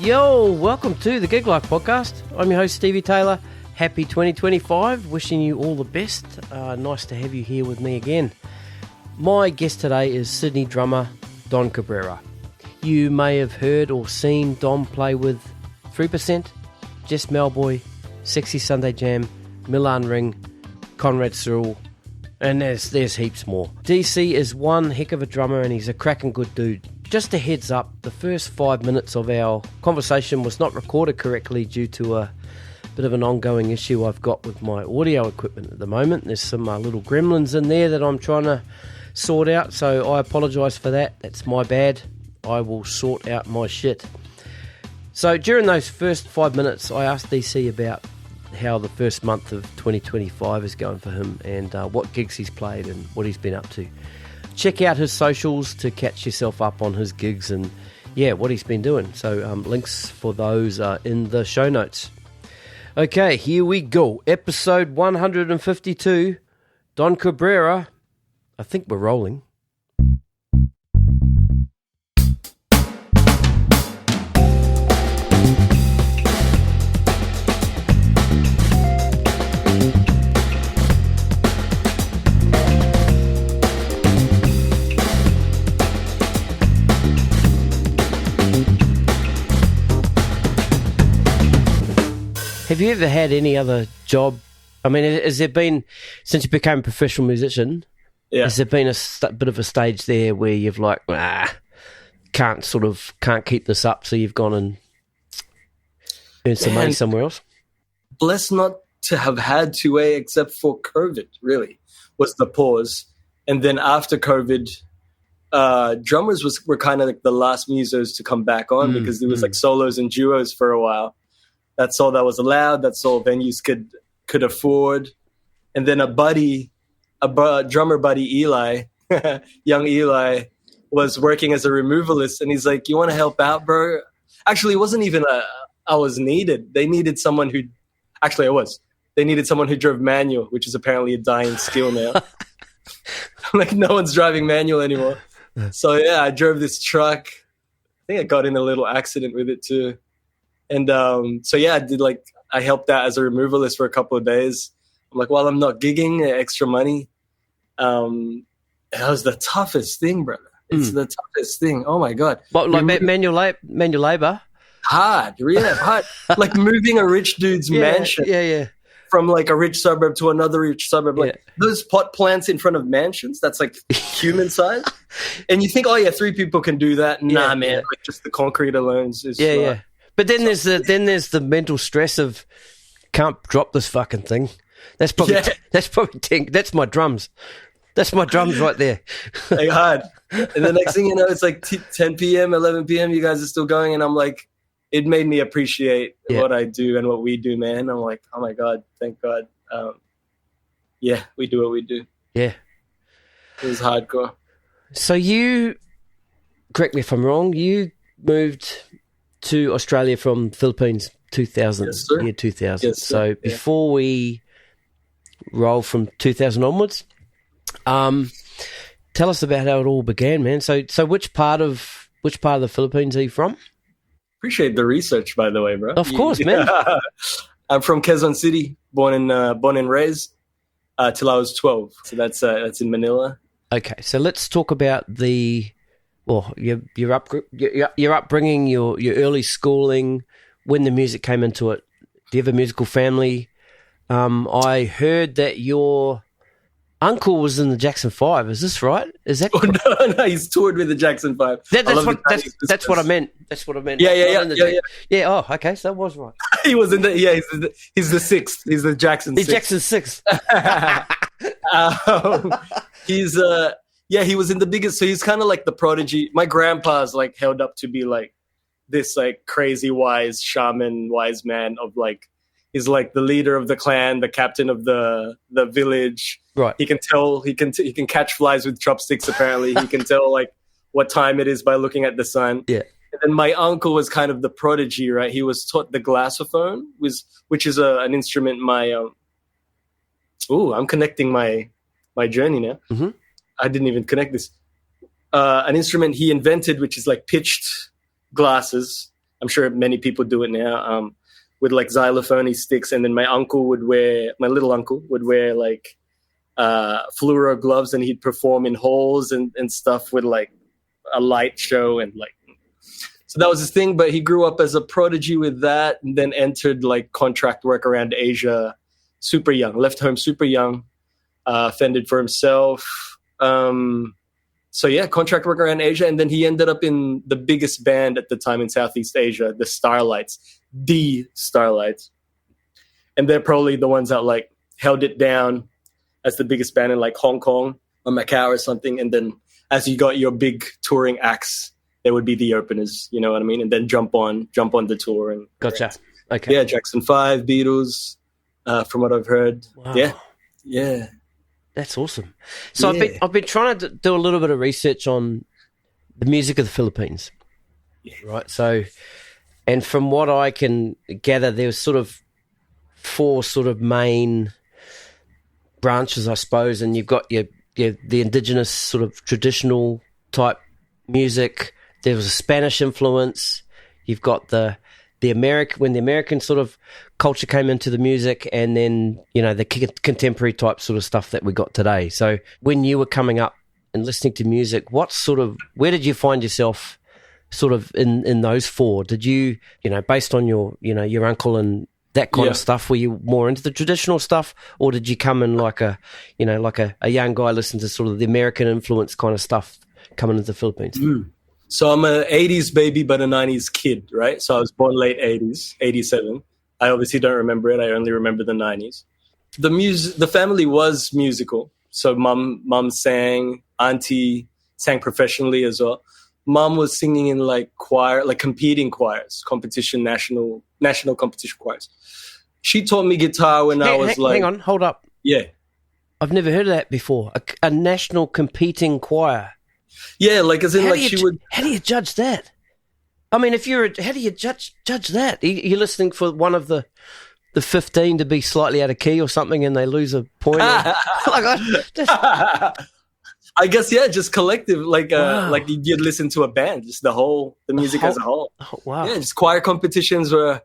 Yo, welcome to the Gig Life Podcast. I'm your host, Stevie Taylor. Happy 2025. Wishing you all the best. Nice to have you here with me again. My guest today is Sydney drummer Don Cabrera. You may have heard or seen Don play with 3%, Jess Mauboy, Sexy Sunday Jam, Milan Ring, Conrad Sewell, and there's heaps more. DC is one heck of a drummer and he's a cracking good dude. Just a heads up, the first 5 minutes of our conversation was not recorded correctly due to a bit of an ongoing issue I've got with my audio equipment at the moment. There's some little gremlins in there that I'm trying to sort out, so I apologise for that. That's my bad. I will sort out my shit. So during those first 5 minutes, I asked DC about how the first month of 2025 is going for him and what gigs he's played and what he's been up to. Check out his socials to catch yourself up on his gigs and, what he's been doing. So links for those are in the show notes. Okay, here we go. Episode 152, Don Cabrera. I think we're rolling. Have you ever had any other job? I mean, has there been, since you became a professional musician, has there been a bit of a stage there where you've like, can't keep this up, so you've gone and earned some money somewhere else? Blessed not to have had to, except for COVID, really, was the pause. And then after COVID, drummers were kind of like the last musos to come back on because there was like solos and duos for a while. That's all that was allowed. That's all venues could afford. And then a drummer buddy, Eli, young Eli, was working as a removalist. And he's like, you want to help out, bro? Actually, it wasn't even I was needed. They needed someone who – actually, I was. They needed someone who drove manual, which is apparently a dying skill now. Like, no one's driving manual anymore. So, I drove this truck. I think I got in a little accident with it too. And I helped out as a removalist for a couple of days. I'm like, well, I'm not gigging, extra money. It was the toughest thing, brother. It's the toughest thing. Oh my God. What, like manual labor? Hard, really hard. Like moving a rich dude's mansion. Yeah. From like a rich suburb to another rich suburb. Like those pot plants in front of mansions, that's like human size. And you think, 3 people can do that. Nah, man. Yeah. Like just the concrete alone is yeah. But then there's the mental stress of can't drop this fucking thing. That's probably that's my drums. That's my drums right there. Like hard. And the next thing you know, it's like 10 p.m., 11 p.m. You guys are still going, and I'm like, it made me appreciate what I do and what we do, man. I'm like, oh my God, thank God. We do what we do. Yeah, it was hardcore. So you, correct me if I'm wrong, you moved to Australia from Philippines 2000, year 2000. Yes, so before we roll from 2000 onwards, tell us about how it all began, man. So which part of the Philippines are you from? Appreciate the research, by the way, bro. Of course, man. I'm from Quezon City, born and raised till I was 12. So that's in Manila. Okay, so let's talk about your upbringing, your early schooling, when the music came into it. Do you have a musical family? I heard that your uncle was in the Jackson 5. Is this right? Is that? Oh, no, he's toured with the Jackson 5. That's what I meant. That's what I meant. Yeah. Yeah. Oh, okay. So that was right. He was in the. He's the 6th. He's the Jackson 6th. He's Jackson 6th. He was in the biggest. So he's kind of like the prodigy. My grandpa's like held up to be like this like crazy wise shaman, wise man of like. He's like the leader of the clan, the captain of the village. Right. He can tell. He can catch flies with chopsticks. Apparently, he can tell like what time it is by looking at the sun. Yeah. And then my uncle was kind of the prodigy, right? He was taught the glassophone, which is an instrument. I'm connecting my journey now. Mm-hmm. I didn't even connect this. An instrument he invented, which is like pitched glasses I'm sure many people do it now, with like xylophone sticks. And then my little uncle would wear like fluoro gloves, and he'd perform in halls and stuff with like a light show and like, so that was his thing. But he grew up as a prodigy with that, and then entered like contract work around Asia super young, left home super young, fended for himself. So yeah, contract work around Asia. And then he ended up in the biggest band at the time in Southeast Asia, the Starlights. And they're probably the ones that like held it down as the biggest band in like Hong Kong or Macau or something. And then as you got your big touring acts, they would be the openers, you know what I mean? And then jump on the tour. And gotcha. Okay. Yeah, Jackson 5, Beatles, from what I've heard. Wow. Yeah. That's awesome. So I've been trying to do a little bit of research on the music of the Philippines. Yeah. Right. So, and from what I can gather, there's sort of 4 sort of main branches, I suppose, and you've got your the indigenous sort of traditional type music. There was a Spanish influence. You've got the American sort of culture came into the music, and then, you know, the contemporary type sort of stuff that we got today. So when you were coming up and listening to music, where did you find yourself sort of in those 4? Did you know, based on your uncle and that kind of stuff, were you more into the traditional stuff, or did you come in like a young guy listen to sort of the American influence kind of stuff coming into the Philippines? So I'm an 80s baby, but a 90s kid, right? So I was born late 80s, 87. I obviously don't remember it. I only remember the 90s. The family was musical. So mom sang, auntie sang professionally as well. Mom was singing in like choir, like competing choirs, national competition choirs. She taught me guitar when I was like... Hang on, hold up. Yeah. I've never heard of that before. A national competing choir. Yeah, like as in How like she would... How do you judge that? I mean, how do you judge that? You're listening for one of the 15 to be slightly out of key or something, and they lose a point. I guess, yeah, just collective, like like you'd listen to a band, just the music as a whole. Oh, wow. Yeah, just choir competitions were,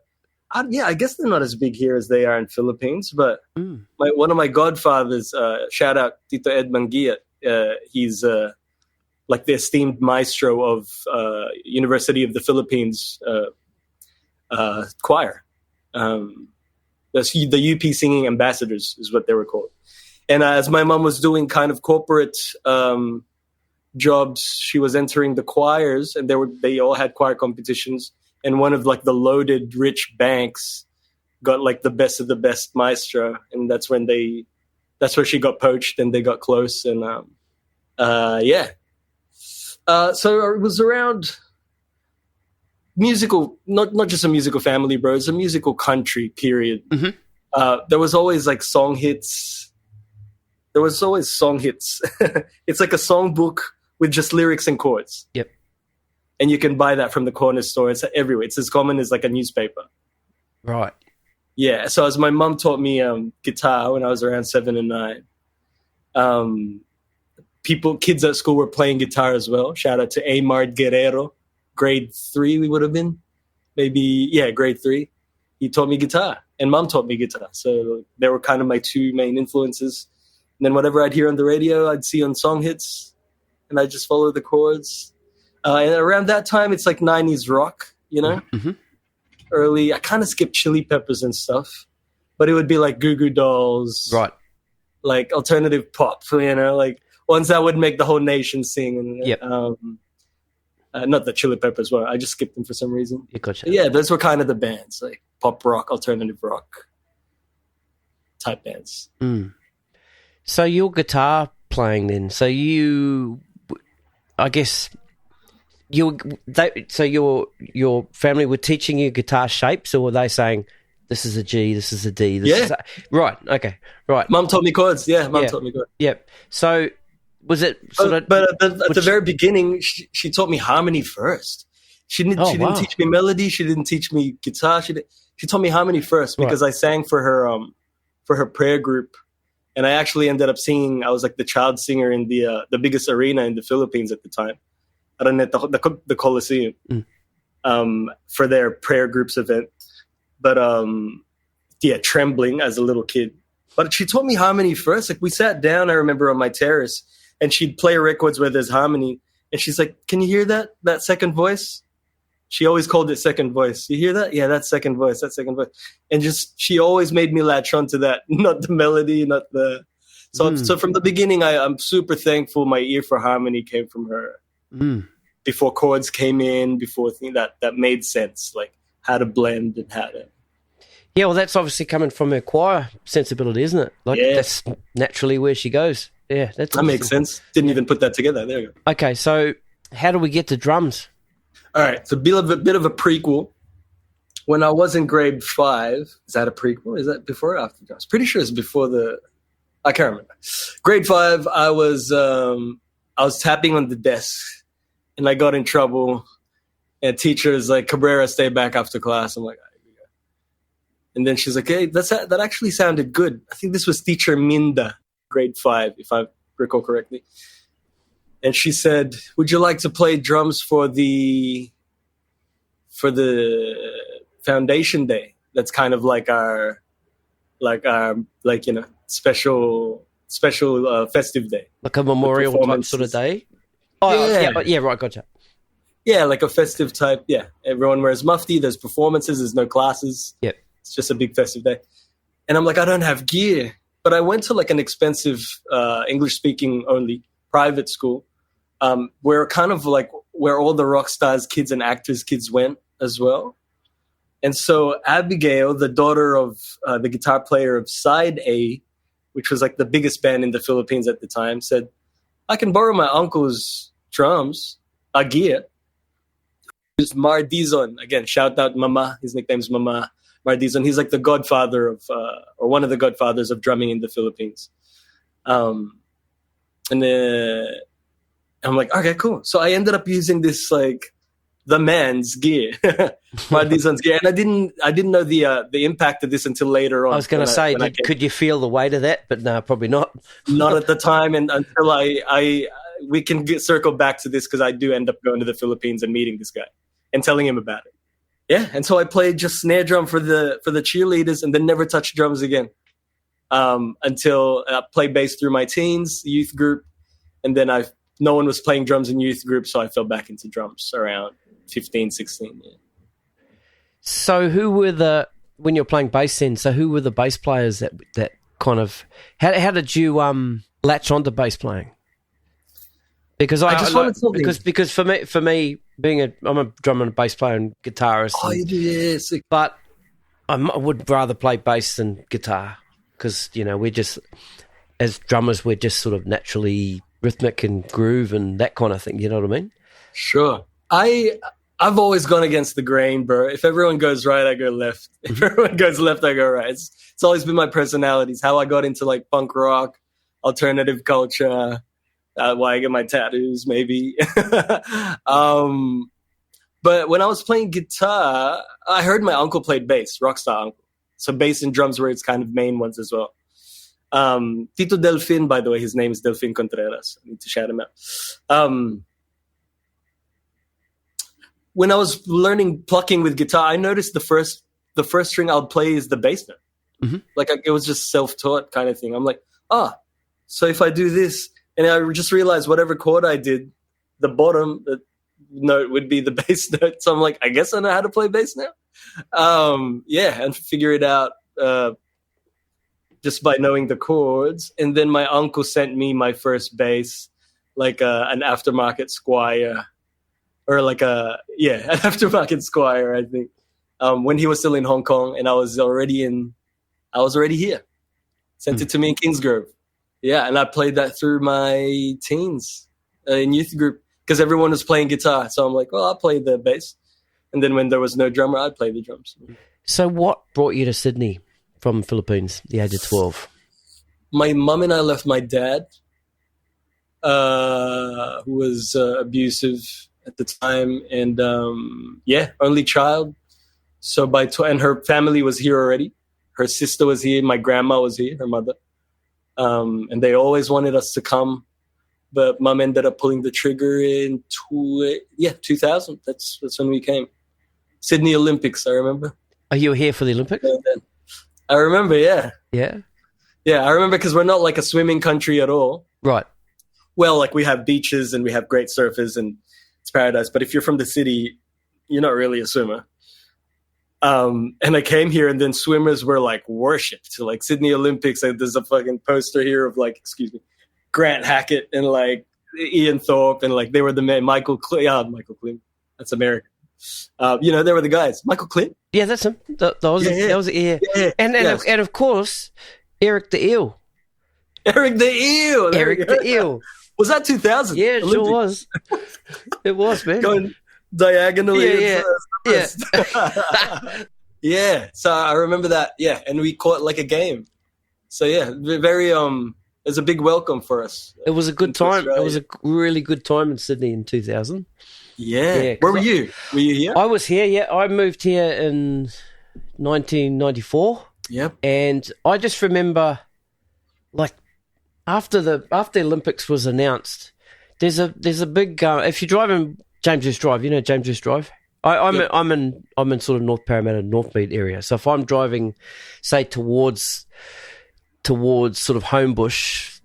I guess they're not as big here as they are in Philippines, but one of my godfathers, shout out Tito Ed Manguia, he's like the esteemed maestro of University of the Philippines choir. The UP Singing Ambassadors is what they were called. And as my mom was doing kind of corporate jobs, she was entering the choirs, and they all had choir competitions. And one of like the loaded rich banks got like the best of the best maestro, and that's where she got poached, and they got close. And so it was around musical, not just a musical family, bro. It's a musical country. Period. Mm-hmm. There was always like song hits. It's like a song book with just lyrics and chords. Yep. And you can buy that from the corner store. It's everywhere. It's as common as like a newspaper. Right. Yeah. So as my mom taught me guitar when I was around 7 and 9, kids at school were playing guitar as well. Shout out to Amard Guerrero, grade 3 we would have been. Grade 3. He taught me guitar, and mom taught me guitar. So they were kind of my 2 main influences. And then whatever I'd hear on the radio, I'd see on song hits, and I'd just follow the chords. And around that time, it's like 90s rock, you know? Mm-hmm. Early, I kind of skipped Chili Peppers and stuff, but it would be like Goo Goo Dolls. Right. Like alternative pop, you know? Like ones that would make the whole nation sing. And, yep. Not the Chili Peppers were. I just skipped them for some reason. You gotcha. Yeah, those were kind of the bands, like pop rock, alternative rock type bands. Mm. So your guitar playing then, I guess your family were teaching you guitar shapes, or were they saying, this is a G, this is a D? Right, okay, right. Mum taught me chords, Mum taught me chords. Yep. So was it sort of... But at the very beginning, she taught me harmony first. She didn't teach me melody, she didn't teach me guitar, she taught me harmony first, because I sang for her prayer group. And I actually ended up singing. I was like the child singer in the biggest arena in the Philippines at the time, Araneta, the Coliseum. Mm. for their prayer groups event. But trembling as a little kid. But she taught me harmony first. Like we sat down, I remember, on my terrace, and she'd play records where there's harmony. And she's like, "Can you hear that second voice?" She always called it second voice. You hear that? Yeah, that's second voice. That's second voice. And she always made me latch on to that, not the melody, not the. So from the beginning, I'm super thankful. My ear for harmony came from her. Before chords came in, before that made sense, like how to blend and how to. Yeah, well, that's obviously coming from her choir sensibility, isn't it? Like that's naturally where she goes. Yeah, that makes sense. Didn't even put that together. There you go. Okay, so how do we get to drums? All right, so a bit of a prequel. When I was in grade 5, is that a prequel? Is that before or after drums? Pretty sure it's before I can't remember. Grade 5, I was tapping on the desk, and I got in trouble. And teacher is like, "Cabrera, stay back after class." I'm like, and then she's like, "Hey, that actually sounded good." I think this was teacher Minda, grade 5, if I recall correctly. And she said, "Would you like to play drums for the foundation day? That's kind of like our special festive day, like a memorial type sort of day." Oh, yeah, right, gotcha. Yeah, like a festive type. Yeah, everyone wears mufti. There's performances. There's no classes. Yep. It's just a big festive day. And I'm like, I don't have gear. But I went to like an expensive English-speaking only private school where kind of like where all the rock stars kids and actors kids went as well. And so Abigail, the daughter of the guitar player of Side A, which was like the biggest band in the Philippines at the time, said, "I can borrow my uncle's drums, gear." It's Mardizon. Again, shout out Mama. His nickname's Mama. Mardizon. He's like the godfather of, or one of the godfathers of drumming in the Philippines. And I'm like, okay, cool. So I ended up using this like the man's gear, Mardizon's gear, and I didn't know the impact of this until later on. I was going to say, could you feel the weight of that? But no, probably not. Not at the time, and until we can circle back to this because I do end up going to the Philippines and meeting this guy and telling him about it. Yeah, and so I played just snare drum for the cheerleaders, and then never touched drums again until I played bass through my teens youth group, and then no one was playing drums in youth group, so I fell back into drums around 15, 16. Yeah. So who were when you're playing bass then? So who were the bass players that kind of how did you latch onto bass playing? Because I just wanted something. Because for me being I'm a drummer and bass player and guitarist. Oh, you do, yes. But I would rather play bass than guitar because we're just as drummers we're just sort of naturally rhythmic and groove and that kind of thing. You know what I mean? Sure. I've always gone against the grain, bro. If everyone goes right, I go left. If everyone goes left, I go right. It's always been my personality. It's how I got into like punk rock, alternative culture. Why I get my tattoos, maybe. But when I was playing guitar, I heard my uncle played bass, rockstar uncle. So bass and drums were its kind of main ones as well. Tito Delfin, by the way, his name is Delfin Contreras. I need to shout him out. When I was learning plucking with guitar, I noticed the first string I'll play is the bass note. Mm-hmm. Like it was just self-taught kind of thing. I'm like, so if I do this, and I just realized whatever chord I did, the bottom note would be the bass note. So I'm like, I guess I know how to play bass now. And figure it out just by knowing the chords. And then my uncle sent me my first bass, like an aftermarket Squire, or like an aftermarket Squire, I think, when he was still in Hong Kong, and I was already here. Sent it to me in Kingsgrove. Yeah, and I played that through my teens in youth group because everyone was playing guitar. So I'm like, well, I'll play the bass. And then when there was no drummer, I'd play the drums. So what brought you to Sydney from Philippines, the age of 12? My mum and I left my dad, who was abusive at the time. And, only child. So and her family was here already. Her sister was here. My grandma was here, her mother. And they always wanted us to come, but Mum ended up pulling the trigger in 2000. That's when we came. Sydney Olympics, I remember. Oh, you were here for the Olympics? I remember, yeah. Yeah? Yeah, I remember because we're not like a swimming country at all. Right. Well, like we have beaches and we have great surfers and it's paradise. But if you're from the city, you're not really a swimmer. And I came here and then swimmers were like worshipped. So like Sydney Olympics, like, there's a fucking poster here of like, Grant Hackett and like Ian Thorpe and like they were the men. Michael Klim. That's American. They were the guys. Michael Klim. Yeah, that's him. That was it. And of course, Eric the Eel. Eric the Eel. Was that 2000? Yeah, it sure was. It was, man. Going diagonally. Yeah. Yeah. So I remember that. Yeah, and we caught like a game. So yeah, very it was a big welcome for us. It was a good time. It was a really good time in Sydney in 2000. Yeah. Where were you? Were you here? I was here. Yeah, I moved here in 1994. Yep. And I just remember, like, after the Olympics was announced, there's a big if you're driving James Hurst Drive, you know James Hurst Drive. I'm in sort of North Parramatta, Northmead area. So if I'm driving, say towards sort of Homebush,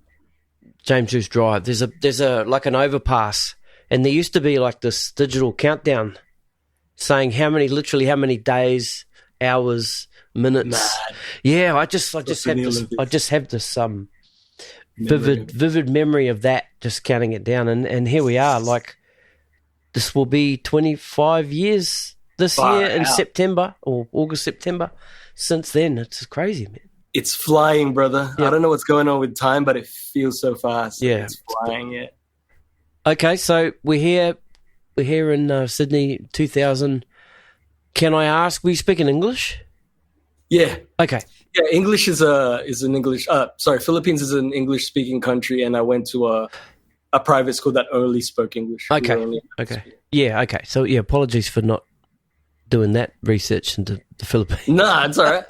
James Hurst Drive, there's a like an overpass, and there used to be like this digital countdown saying how many days, hours, minutes. Mad. Yeah, I just have this vivid memory of that, just counting it down, and here we are. Like, this will be 25 years this year in September or August, September. Since then, it's crazy, man. It's flying, brother. Yeah. I don't know what's going on with time, but it feels so fast. Yeah, it's flying. Yeah. Okay, so we're here in Sydney, 2000. Can I ask, were you speaking English? Yeah. Okay. Yeah, English is an English. Philippines is an English-speaking country, and I went to a private school that only spoke English. Okay. Yeah. Okay. So yeah, apologies for not doing that research into the Philippines. Nah, it's all right.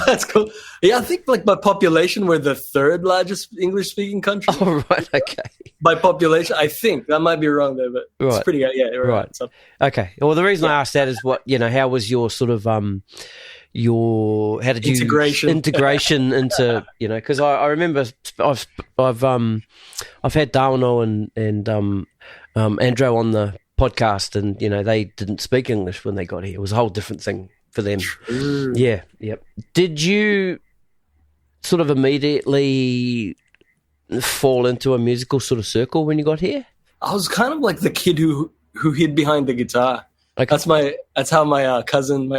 That's cool. Yeah, I think like by population, we're the third largest English-speaking country. Oh, right. Okay. By population, I think that might be wrong there, but it's pretty good. Yeah, right. So, okay. Well, the reason I asked that is how was your sort of integration into because I remember I've had Darwino and Andrew on the podcast, and they didn't speak English when they got here. It was a whole different thing for them. True. Yeah. Did you sort of immediately fall into a musical sort of circle when you got here? I was kind of like the kid who hid behind the guitar. Okay. That's how my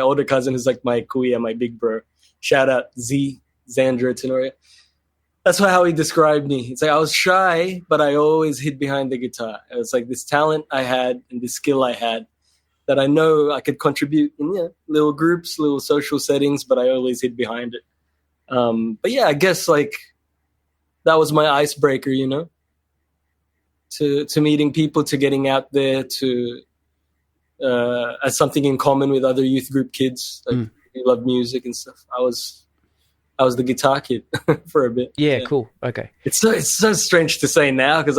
older cousin, is like my kuya, my big bro. Shout out Xandra Tenoria. That's how he described me. It's like I was shy, but I always hid behind the guitar. It was like this talent I had and this skill I had that I know I could contribute in little groups, little social settings, but I always hid behind it. But yeah, I guess like that was my icebreaker, to meeting people, to getting out there, to as something in common with other youth group kids, like who love music and stuff. I was the guitar kid for a bit. Yeah, cool. Okay. It's so strange to say now because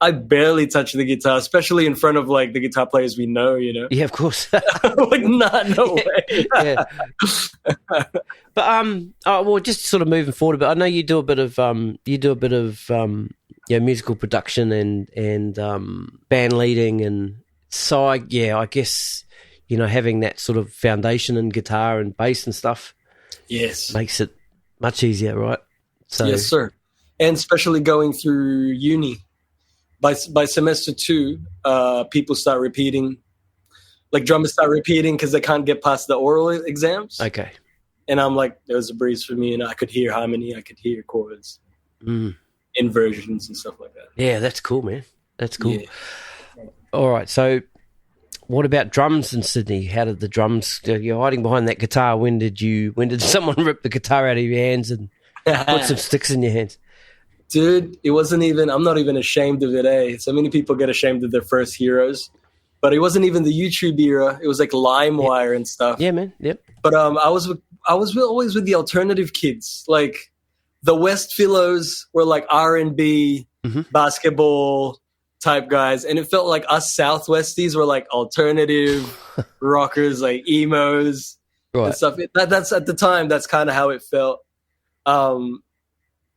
I barely touch the guitar, especially in front of like the guitar players we know. Yeah, of course. Like, no way. Yeah. But just sort of moving forward a bit. I know you do a bit of musical production and band leading, and so I guess having that sort of foundation in guitar and bass and stuff, yes, makes it much easier, right? So yes, sir. And especially going through uni, by semester 2, people start repeating, like drummers start repeating because they can't get past the oral exams. Okay. And I'm like, there was a breeze for me, and I could hear harmony, I could hear chords, inversions and stuff like that. Yeah, that's cool, man. That's cool. Yeah. All right, so what about drums in Sydney? How did the drums? You're hiding behind that guitar. When did someone rip the guitar out of your hands and put some sticks in your hands? Dude, it wasn't even. I'm not even ashamed of it. So many people get ashamed of their first heroes, but it wasn't even the YouTube era. It was like LimeWire and stuff. Yeah, man. Yep. But I was always with the alternative kids. Like the West Philos were like R&B, basketball, type guys, and it felt like us Southwesties were like alternative rockers, like emos and stuff. That's at the time. That's kind of how it felt. And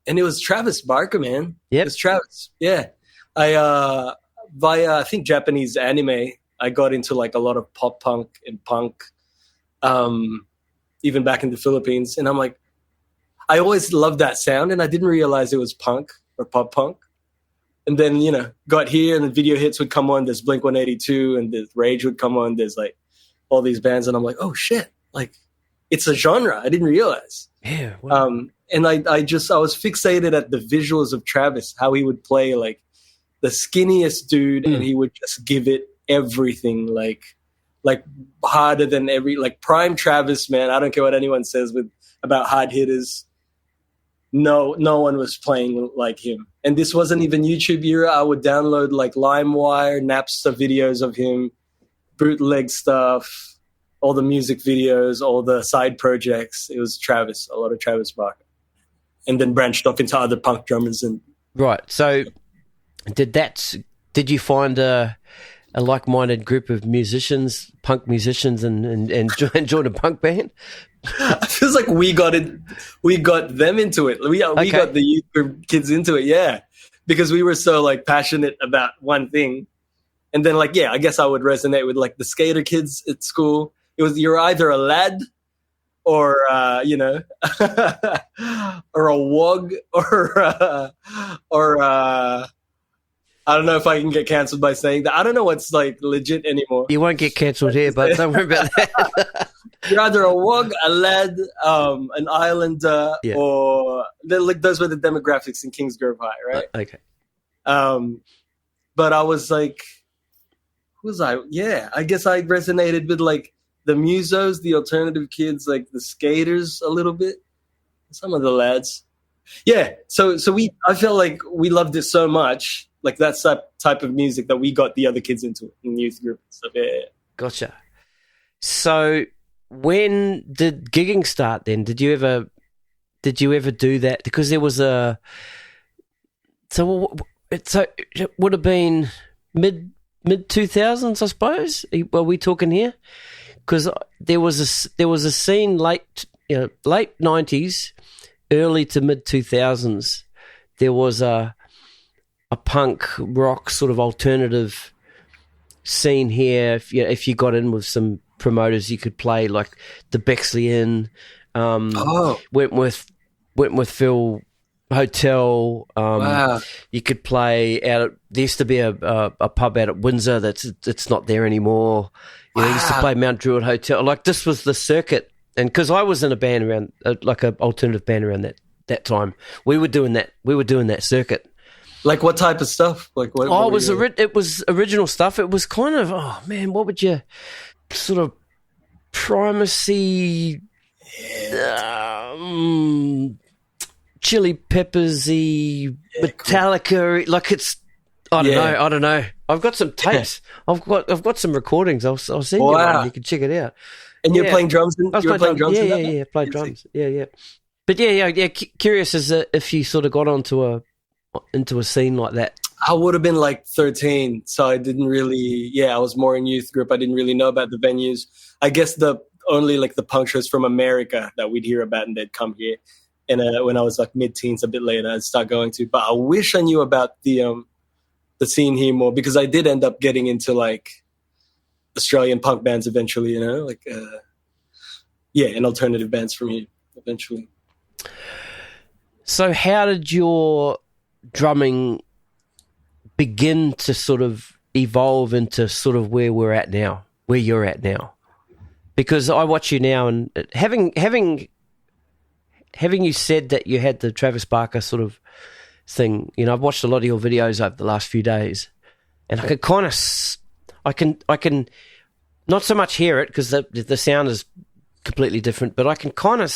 it was Travis Barker, man. Yep. It was Travis. Yeah. I via I think Japanese anime, I got into like a lot of pop punk and punk, even back in the Philippines. And I'm like, I always loved that sound, and I didn't realize it was punk or pop punk. And then, you know, got here and the video hits would come on. There's Blink-182 and the Rage would come on. There's like all these bands, and I'm like, oh shit, like it's a genre. I didn't realize. Yeah. Wow. And I was fixated at the visuals of Travis, how he would play like the skinniest dude, and he would just give it everything, like harder than like prime Travis, man. I don't care what anyone says about hard hitters. No one was playing like him. And this wasn't even YouTube era. I would download like LimeWire, Napster videos of him, bootleg stuff, all the music videos, all the side projects. It was Travis, a lot of Travis Barker. And then branched off into other punk drummers. And right. So did you find a like-minded group of musicians, punk musicians, and join a punk band? It feels like we got them into it. We got the youth group kids into it, yeah, because we were so like passionate about one thing, and then like I guess I would resonate with like the skater kids at school. It was you're either a lad or or a wog or I don't know if I can get cancelled by saying that. I don't know what's like legit anymore. You won't get cancelled here, but don't worry about that. You're either a wog, a lad, an islander, or like those were the demographics in Kingsgrove High, right? Okay. But I was like, who was I? Yeah, I guess I resonated with like the musos, the alternative kids, like the skaters a little bit, some of the lads. Yeah, so I felt like we loved it so much. Like that's that type of music that we got the other kids into in the youth group and stuff. Yeah. Gotcha. So when did gigging start then? Did you ever do that? Because there was so it would have been mid 2000s, I suppose. Are we talking here? Because there was a scene late 90s, early to mid 2000s. There was a punk rock sort of alternative scene here. If you got in with some promoters, you could play like the Bexley Inn, Wentworth Phil Hotel. Wow. You could play out. There used to be a pub out at Windsor that's not there anymore. You used to play Mount Druitt Hotel. Like this was the circuit, and because I was in a band around, like an alternative band around that time, we were doing that circuit. Like what type of stuff? Like what? Oh, it was original stuff. It was kind of what would you sort of primacy, Chili Peppersy, Metallica. Like it's I don't know. I've got some tapes. I've got some recordings. I'll send you one. You can check it out. And you're playing drums. You're playing drums. Yeah. Played drums. Yeah. But yeah. Curious as if you sort of got into a scene like that. I would have been like 13, so I didn't really. Yeah, I was more in youth group. I didn't really know about the venues. I guess only like the punk shows from America that we'd hear about, and they'd come here. And when I was like mid-teens, a bit later, I'd start going to. But I wish I knew about the scene here more, because I did end up getting into like Australian punk bands eventually. And alternative bands from here eventually. So how did your drumming begin to sort of evolve into sort of where you're at now? Because I watch you now, and having you said that you had the Travis Barker sort of thing, I've watched a lot of your videos over the last few days, and I can kind of, I can not so much hear it because the sound is completely different, but I can kind of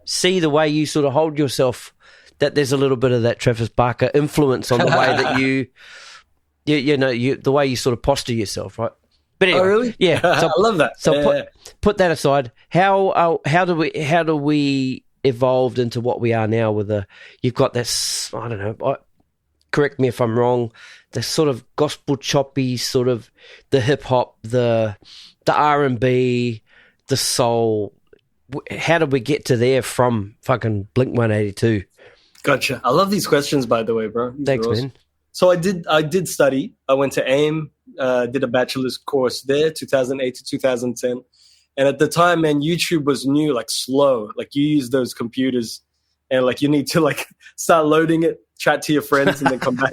see the way you sort of hold yourself, that there's a little bit of that Travis Barker influence on the way that the way you sort of posture yourself, right? But anyway, really? Yeah, so, I love that. So put that aside. How do we evolved into what we are now with you've got this, I don't know, correct me if I'm wrong, the sort of gospel choppy, sort of the hip hop, the R&B, the soul. How did we get to there from fucking Blink-182? Gotcha. I love these questions, by the way, bro. Thanks, man. So I did study. I went to AIM, did a bachelor's course there, 2008 to 2010. And at the time, man, YouTube was new, like slow. Like you use those computers and like you need to like start loading it, chat to your friends, and then come back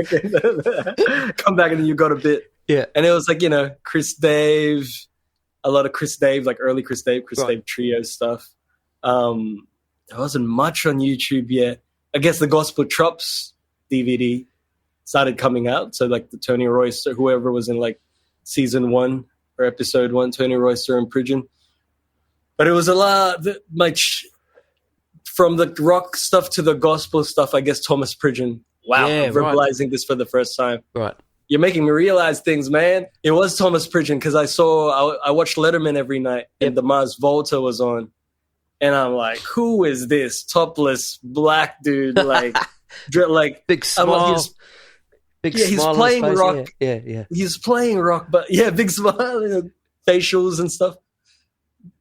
come back and then you got a bit. Yeah. And it was like, Chris Dave, a lot of Chris Dave, like early Chris Dave trio stuff. There wasn't much on YouTube yet. I guess the Gospel Chops DVD started coming out. So like the Tony Royster, whoever was in like season 1 or episode 1, Tony Royster in prison. But it was a lot, much from the rock stuff to the gospel stuff. I guess Thomas Pridgen. Wow, yeah, I'm verbalizing this for the first time. Right. You're making me realize things, man. It was Thomas Pridgen because I watched Letterman every night and the Mars Volta was on. And I'm like, who is this topless black dude? Like, big smile. He's playing rock. Yeah. He's playing rock, but big smile, facials and stuff.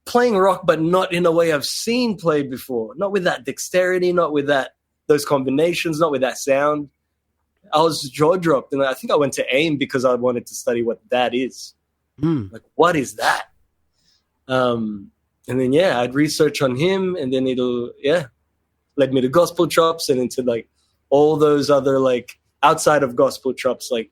Playing rock, but not in a way I've seen played before. Not with that dexterity, not with those combinations, not with that sound. I was jaw dropped, and I think I went to AIM because I wanted to study what that is. Like, what is that? And then, I'd research on him, and then led me to Gospel Chops and into, like, all those other, like, outside of Gospel Chops, like,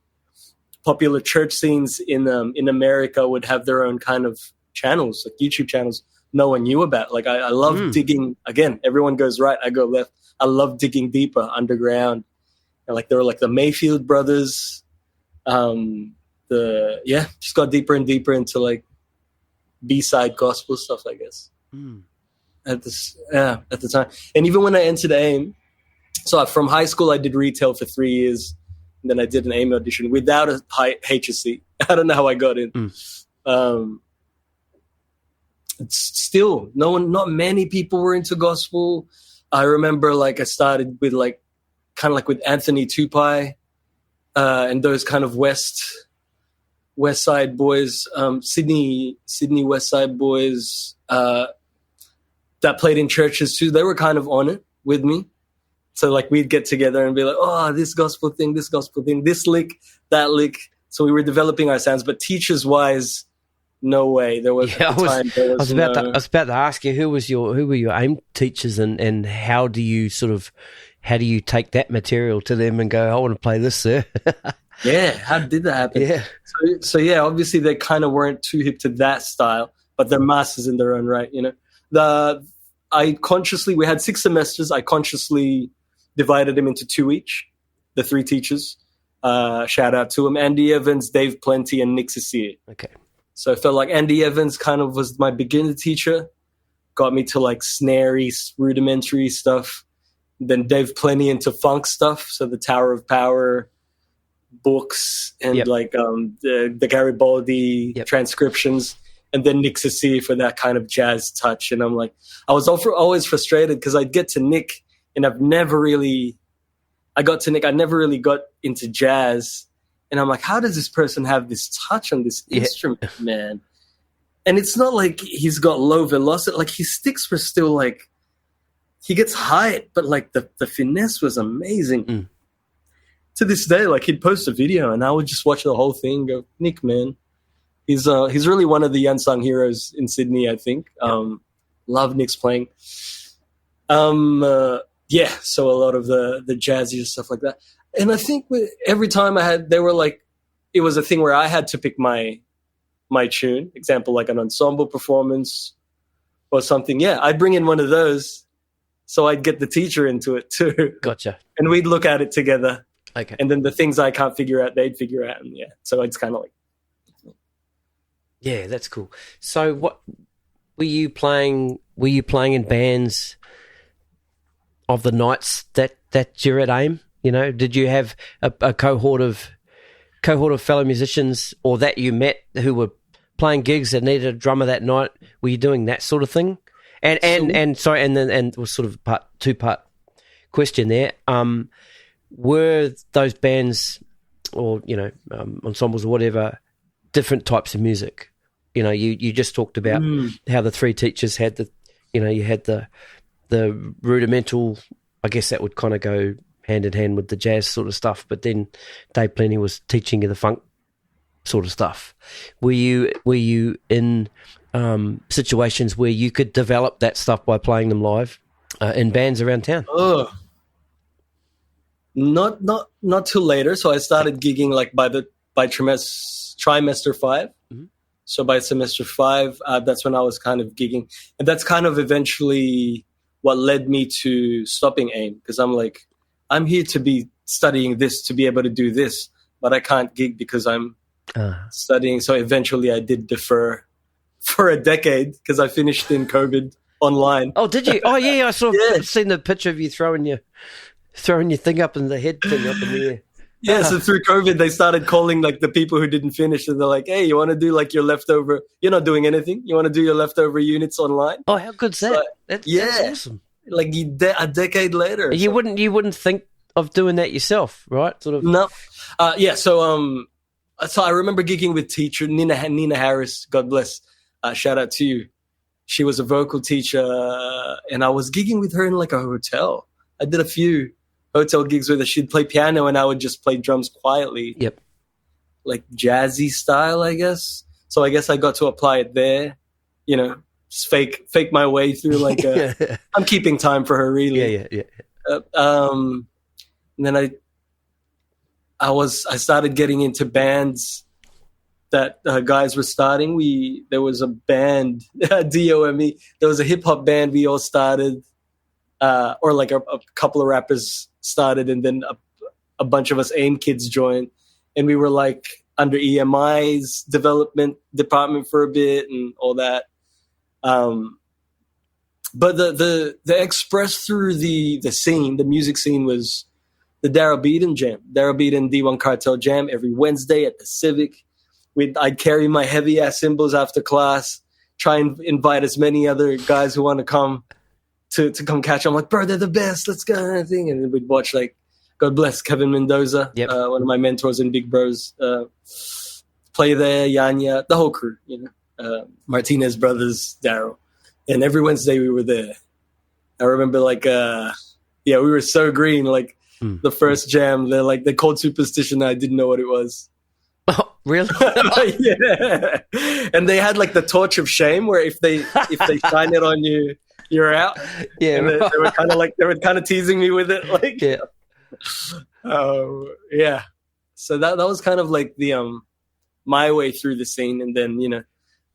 popular church scenes in America would have their own kind of channels, like YouTube channels no one knew about. Like, I love digging, again, everyone goes right, I go left. I love digging deeper underground. And, like, there were, like, the Mayfield brothers. Just got deeper and deeper into, like, B-side gospel stuff, I guess. At the time. And even when I entered AIM, so from high school I did retail for 3 years, and then I did an AIM audition without a HSC. I don't know how I got in. It's still not many people were into gospel. I remember, like, I started with, like, kind of like with Anthony Tupai and those kind of West Side boys, Sydney West Side boys that played in churches too. They were kind of on it with me. So, like, we'd get together and be like, oh, this gospel thing, this lick, that lick. So we were developing our sounds, but teachers-wise, no way. There was I was about to ask you, who were your AIM teachers, and how do you take that material to them and go, I want to play this, sir? Yeah, how did that happen? Yeah. So obviously they kind of weren't too hip to that style, but they're masters in their own right, we had 6 semesters. I consciously divided them into 2 each, the 3 teachers. Shout out to them: Andy Evans, Dave Plenty, and Nick Cecile. Okay. So I felt like Andy Evans kind of was my beginner teacher, got me to, like, snarey, rudimentary stuff. Then Dave Plenty into funk stuff, so the Tower of Power books and the Garibaldi transcriptions, and then Nick Cecile for that kind of jazz touch. And I'm like, I was always frustrated because I'd get to Nick and I never really got into jazz. And I'm like, how does this person have this touch on this instrument, man? And it's not like he's got low velocity. Like, his sticks were still, like, he gets high, but, like, the finesse was amazing. To this day, like, he'd post a video and I would just watch the whole thing and go, Nick, man. He's really one of the unsung heroes in Sydney, I think. Love Nick's playing. So a lot of the jazzy stuff like that. And I think every time they were like, it was a thing where I had to pick my tune. Example, like an ensemble performance or something. Yeah, I'd bring in one of those, so I'd get the teacher into it too. Gotcha. And we'd look at it together. Okay. And then the things I can't figure out, they'd figure out. And so it's kind of like. Yeah, that's cool. So what were you playing? Were you playing in bands of the nights that you're at AIM? Did you have a cohort of fellow musicians, or that you met who were playing gigs that needed a drummer that night? Were you doing that sort of thing? And was sort of two-part question there. were those bands or, ensembles or whatever, different types of music? You just talked about how the three teachers had you had the rudimental, I guess that would kind of go hand in hand with the jazz sort of stuff, but then Dave Plenty was teaching you the funk sort of stuff. Were you in situations where you could develop that stuff by playing them live in bands around town? Oh, not till later. So I started gigging like by trimester 5. Mm-hmm. So by semester 5, that's when I was kind of gigging, and that's kind of eventually what led me to stopping AIM, because I'm like, I'm here to be studying this, to be able to do this, but I can't gig because I'm studying. So eventually I did defer for a decade because I finished in COVID online. Oh, did you? Oh, yeah, I saw. Seen the picture of you throwing your thing up in the head thing up in the air. Yeah, so through COVID, they started calling like the people who didn't finish, and they're like, "Hey, you want to do like your leftover? You're not doing anything. You want to do your leftover units online?" Oh, how good's that? So, That's awesome. Like a decade later, you wouldn't think of doing that yourself, right? Sort of. No, yeah. So I remember gigging with teacher Nina Harris. God bless. Shout out to you. She was a vocal teacher, and I was gigging with her in like a hotel. I did a few hotel gigs with her. She'd play piano and I would just play drums quietly. Yep. Like jazzy style, I guess. So I guess I got to apply it there, just fake my way through like I'm keeping time for her really. Yeah. And then I started getting into bands that guys were starting. There was a band, DOME. There was a hip hop band we all started, or like a couple of rappers started, and then a bunch of us AIM kids joined, and we were like under EMI's development department for a bit and all that. But the express through the scene, the music scene, was the Darryl Beaton Jam, Darryl Beaton D1 Cartel Jam every Wednesday at the Civic. I'd carry my heavy ass cymbals after class, try and invite as many other guys who want to come to come catch. I'm like, bro, they're the best. Let's go, and everything. And then we'd watch like, God bless Kevin Mendoza, one of my mentors in Big Bros, play there. Yanya, the whole crew, Martinez brothers, Darryl, and every Wednesday we were there. I remember like, we were so green. Like the first jam, they called Superstition. I didn't know what it was. Oh, really? Yeah. And they had like the torch of shame, where if they shine it on you, you're out. Yeah, and they were kind of teasing me with it, like yeah. So that was kind of like the my way through the scene, and then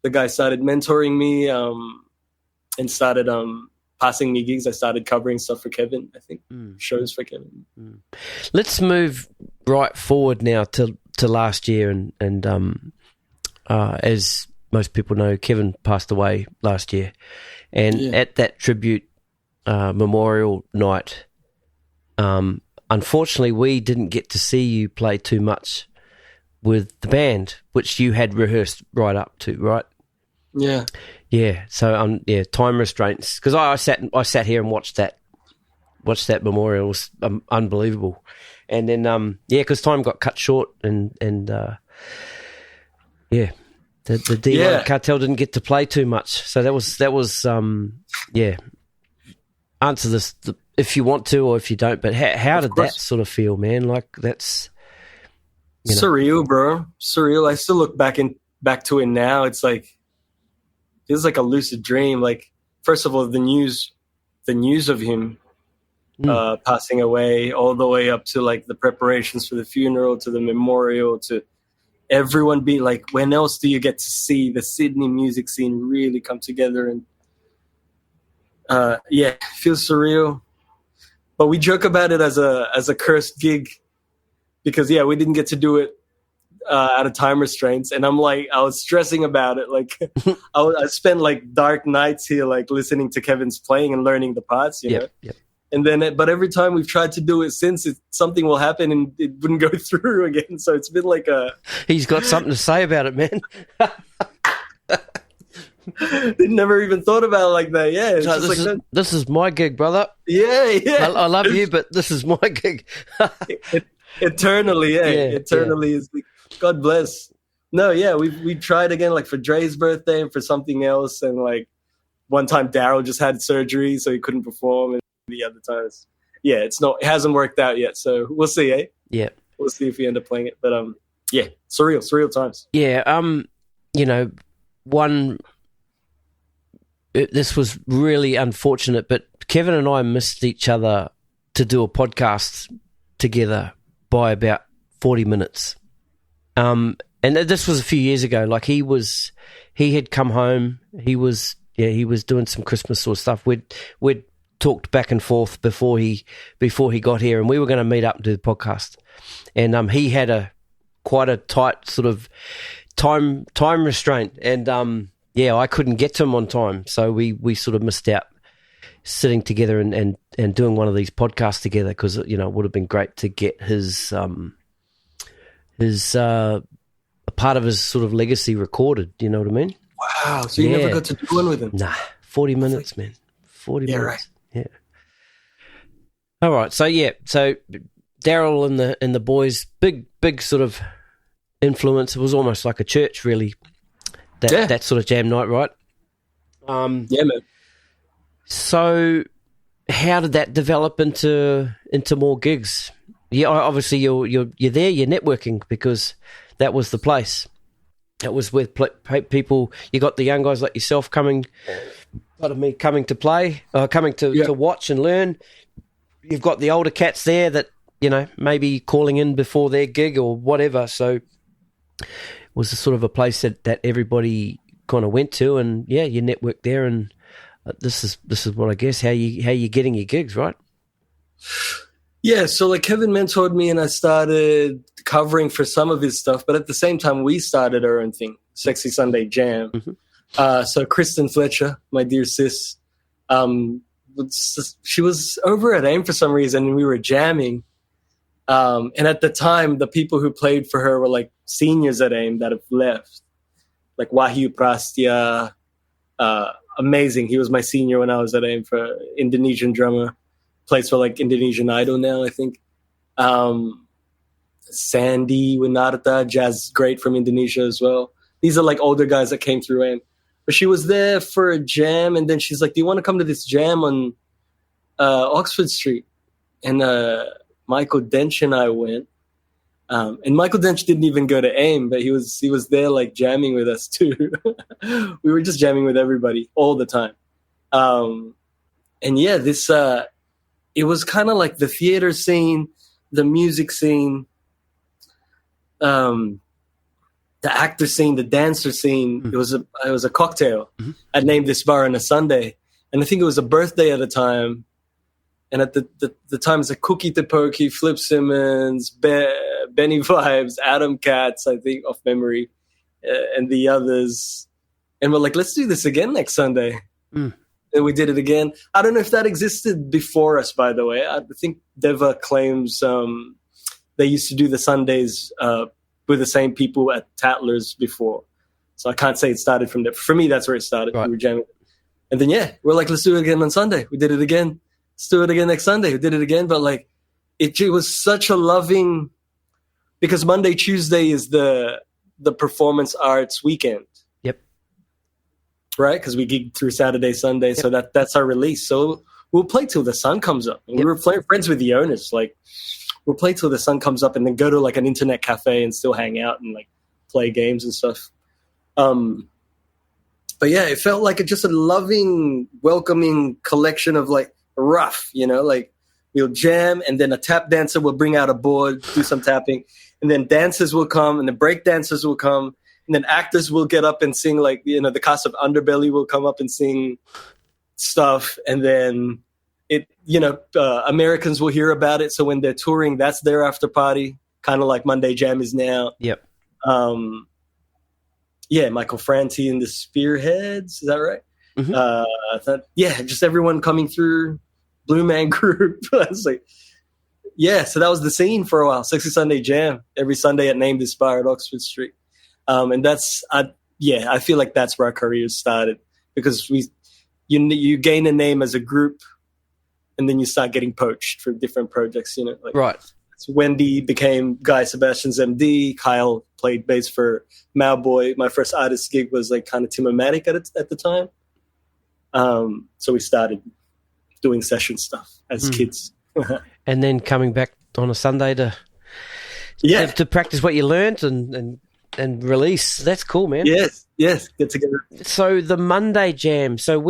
the guy started mentoring me and started passing me gigs. I started covering stuff for Kevin. I think shows for Kevin. Let's move right forward now to last year, and as most people know, Kevin passed away last year. And at that tribute memorial night, unfortunately, we didn't get to see you play too much with the band, which you had rehearsed right up to, right? Yeah. Yeah. So, time restraints. Because I sat here and watched that memorial. It was unbelievable. And then, because time got cut short, and the D1 Cartel didn't get to play too much. So that was answer this if you want to or if you don't. But how did that sort of feel, man? Like that's surreal, bro. Surreal. I still look back to it now. It's like feels like a lucid dream. Like first of all, the news of him passing away, all the way up to like the preparations for the funeral, to the memorial, to everyone being like, when else do you get to see the Sydney music scene really come together? And it feels surreal. But we joke about it as a cursed gig because we didn't get to do it out of time restraints. And I'm like, I was stressing about it. Like I spent like dark nights here, like listening to Kevin's playing and learning the parts, you know? Yep. And then, but every time we've tried to do it since, something will happen and it wouldn't go through again. So it's been like He's got something to say about it, man. Never even thought about it like that. Yeah, it's So just this is my gig, brother. Yeah. I love you, but this is my gig. Eternally, eternally is. God bless. No, yeah, we tried again, like for Dre's birthday and for something else, and like one time Daryl just had surgery, so he couldn't perform, and the other times, it hasn't worked out yet. So we'll see, eh? Yeah, we'll see if we end up playing it. But surreal times. Yeah, this was really unfortunate, but Kevin and I missed each other to do a podcast together by about 40 minutes. And this was a few years ago. Like he had come home. He was doing some Christmas sort of stuff. We'd talked back and forth before he got here, and we were going to meet up and do the podcast. And he had quite a tight sort of time restraint, and I couldn't get to him on time, so we sort of missed out sitting together and doing one of these podcasts together, because it would have been great to get his a part of his sort of legacy recorded. You know what I mean? Wow! So you never got to do one with him? Nah, 40 minutes, man. 40 minutes. Right. Yeah. All right. So Daryl and the boys, big sort of influence. It was almost like a church, really. That sort of jam night, right? Man. So, how did that develop into more gigs? Yeah, obviously you're there, you're networking, because that was the place. That was where people. You got the young guys like yourself coming to play, coming to watch and learn. You've got the older cats there that maybe calling in before their gig or whatever. So it was a sort of a place that everybody kind of went to, and you network there, and this is what I guess how you getting your gigs, right? Yeah, so like Kevin mentored me, and I started covering for some of his stuff, but at the same time we started our own thing, Sexy Sunday Jam. Mm-hmm. So Kristen Fletcher, my dear sis, she was over at AIM for some reason, and we were jamming. And at the time, the people who played for her were like seniors at AIM that have left, like Wahyu Prastya, amazing. He was my senior when I was at AIM, for Indonesian drummer, plays for like Indonesian Idol now, I think. Sandy Winarta, jazz great from Indonesia as well. These are like older guys that came through AIM. But she was there for a jam, and then she's like, do you want to come to this jam on Oxford Street? And Michael Dench and I went. And Michael Dench didn't even go to AIM, but he was there like jamming with us too. We were just jamming with everybody all the time. And yeah, this it was kind of like the theater scene, the music scene, the actor scene, the dancer scene. Mm-hmm. It was a cocktail. Mm-hmm. I named this bar on a Sunday, and I think it was a birthday at the time. And at the time, it's like Cookie Tepoki, Flip Simmons, Benny Vibes, Adam Katz, I think, off memory, and the others. And we're like, let's do this again next Sunday. Mm. And we did it again. I don't know if that existed before us, by the way. I think Deva claims they used to do the Sundays with the same people at Tatler's before. So I can't say it started from there. For me, that's where it started. Right. We were jamming. And then, we're like, let's do it again on Sunday. We did it again. Let's do it again next Sunday. We did it again. But like, it was such a loving, because Monday, Tuesday is the performance arts weekend. Yep. Right? Because we gig through Saturday, Sunday. Yep. So that's our release. So we'll play till the sun comes up. And we were friends with the owners. Like, we'll play till the sun comes up and then go to like an internet cafe and still hang out and like play games and stuff. But yeah, it felt like just a loving, welcoming collection of like rough, like we'll jam, and then a tap dancer will bring out a board, do some tapping, and then dancers will come, and the break dancers will come, and then actors will get up and sing, like, the cast of Underbelly will come up and sing stuff, and then Americans will hear about it. So when they're touring, that's their after party, kind of like Monday Jam is now. Yep. Michael Franti and the Spearheads, is that right? Mm-hmm. Just everyone coming through. Blue Man Group. I was like, so that was the scene for a while. Sexy Sunday Jam every Sunday at Name This Bar at Oxford Street. And that's yeah, I feel like that's where our careers started, because you gain a name as a group, and then you start getting poached for different projects, like, Right. So Wendy became Guy Sebastian's MD. Kyle played bass for Mauboy. My first artist gig was like kind of Timbermatic at the time. So we started doing session stuff as kids. And then coming back on a Sunday to practice what you learned and release. That's cool, man. Yes, get together. So the Monday Jam. So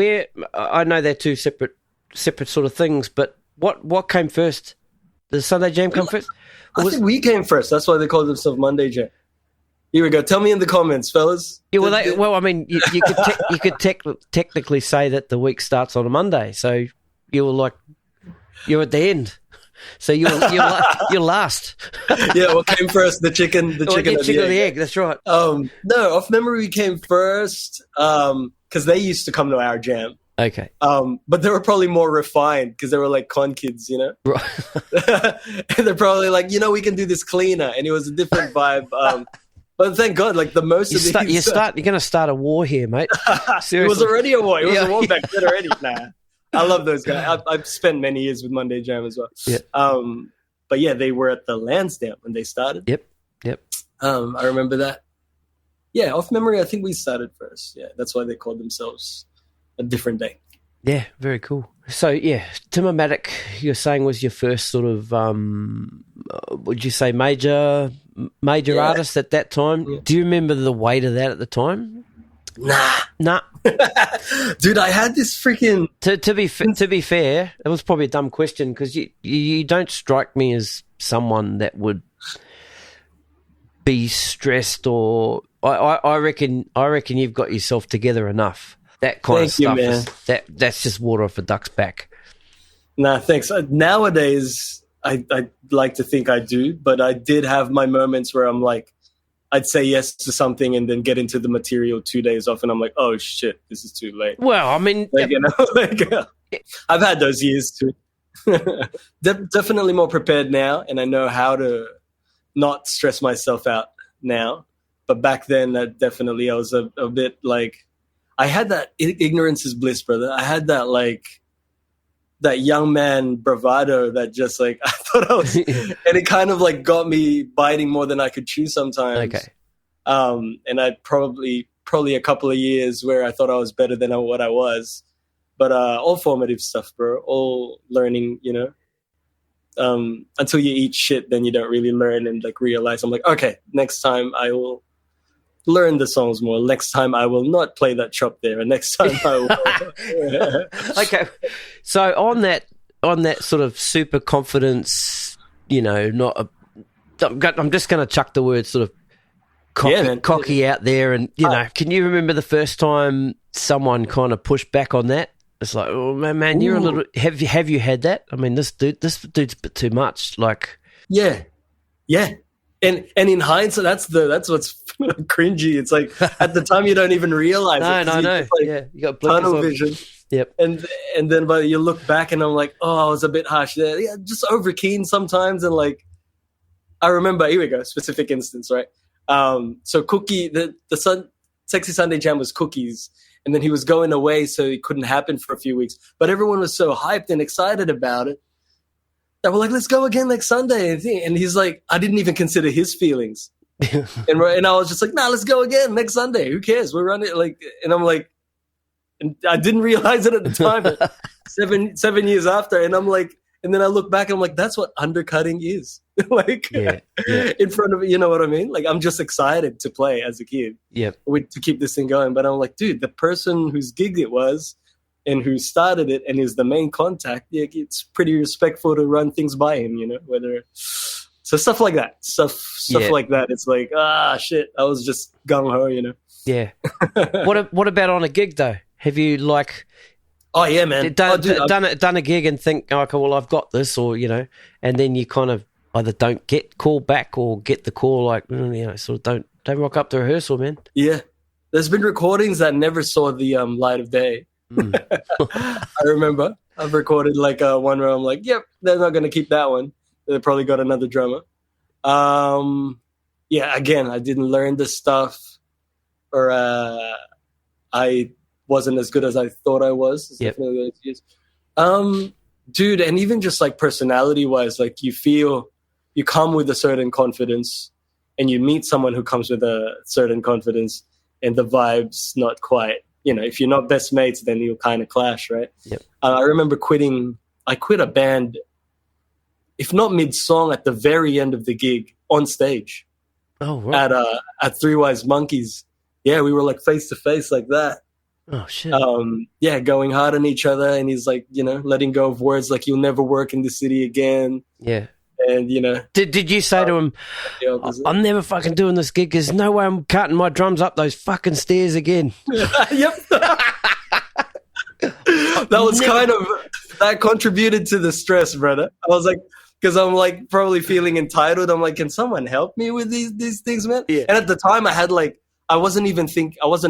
I know they're two separate sort of things, but what came first? The Sunday Jam come first? I think we came first. That's why they called themselves Monday Jam. Here we go. Tell me in the comments, fellas. Yeah, well, I mean, you could technically say that the week starts on a Monday, so you're at the end, so you're last. Yeah, what came first? The chicken, or the egg. That's right. No, off memory, we came first because they used to come to our jam. Okay. But they were probably more refined because they were like con kids, Right. And they're probably like, we can do this cleaner, and it was a different vibe. But thank God, like the most of these, you're going to start a war here, mate. Seriously. It was already a war. It was a war back then already. Nah, I love those guys. I've spent many years with Monday Jam as well. Yeah. But yeah, they were at the Lansdowne when they started. Yep. I remember that. Yeah, off memory, I think we started first. Yeah, that's why they called themselves A Different Day. Yeah, very cool. So yeah, Timbermatic, you're saying, was your first sort of would you say major artist at that time? Yeah. Do you remember the weight of that at the time? Nah. Dude, I had this freaking to be fair, it was probably a dumb question, because you don't strike me as someone that would be stressed, or I reckon you've got yourself together enough. That kind of stuff, that's just water off a duck's back. Nah, thanks. Nowadays, I like to think I do, but I did have my moments where I'm like, I'd say yes to something and then get into the material 2 days off, and I'm like, oh shit, this is too late. Well, I mean, I've had those years too. Definitely more prepared now, and I know how to not stress myself out now. But back then, I was a bit like, I had that ignorance is bliss, brother. I had that that young man bravado that just I thought I was, and it kind of got me biting more than I could chew sometimes. Okay. And I probably a couple of years where I thought I was better than what I was, but all formative stuff, bro. All learning, until you eat shit, then you don't really learn and realize. I'm like, okay, next time I will learn the songs more. Next time I will not play that chop there, and next time I will. Okay, so on that sort of super confidence, I'm just going to chuck the word sort of cocky out there, and can you remember the first time someone kind of pushed back on that? It's like, oh man, you're a little. Have you had that? I mean, this dude's a bit too much. Yeah. And in hindsight, that's what's cringy. It's like at the time you don't even realize. No. You got tunnel vision. Yep. And then but you look back and I'm like, oh, I was a bit harsh there. Yeah, just over keen sometimes. And I remember, here we go, specific instance, right? So Cookie, the Sexy Sunday Jam was Cookie's, and then he was going away, so it couldn't happen for a few weeks. But everyone was so hyped and excited about it. And we're like, let's go again next Sunday. And he's like, I didn't even consider his feelings. and I was just like, nah, let's go again next Sunday. Who cares? We're running and I'm like, and I didn't realize it at the time, but 7 years after. And I'm like, and then I look back and I'm like, that's what undercutting is. In front of, you know what I mean? I'm just excited to play as a kid. Yeah. To keep this thing going. But I'm like, dude, the person whose gig it was, and who started it and is the main contact, it's pretty respectful to run things by him, so stuff like that, stuff like that. It's like, shit, I was just gung ho, Yeah. What about on a gig though? Have you oh yeah, man, done a gig and think, okay, well, I've got this, or and then you kind of either don't get called back or get the call, sort of don't rock up to rehearsal, man. Yeah, there's been recordings that never saw the light of day. I remember I've recorded one where I'm like, yep, they're not going to keep that one. They probably got another drummer. Again, I didn't learn this stuff. or I wasn't as good as I thought I was. It's definitely those years. Dude, and even just like personality wise, like you come with a certain confidence, and you meet someone who comes with a certain confidence, and the vibe's not quite, if you're not best mates, then you'll kind of clash, right? Yep. I remember I quit a band, if not mid-song, at the very end of the gig on stage. Oh, right. At Three Wise Monkeys. Yeah, we were like face to face like that. Oh, shit. Going hard on each other, and he's like, letting go of words like you'll never work in the city again. Yeah. And, Did you say to him, I'm never fucking doing this gig. There's no way I'm cutting my drums up those fucking stairs again. Yep. That contributed to the stress, brother. I was like, because I'm like probably feeling entitled. I'm like, can someone help me with these things, man? Yeah. And at the time I wasn't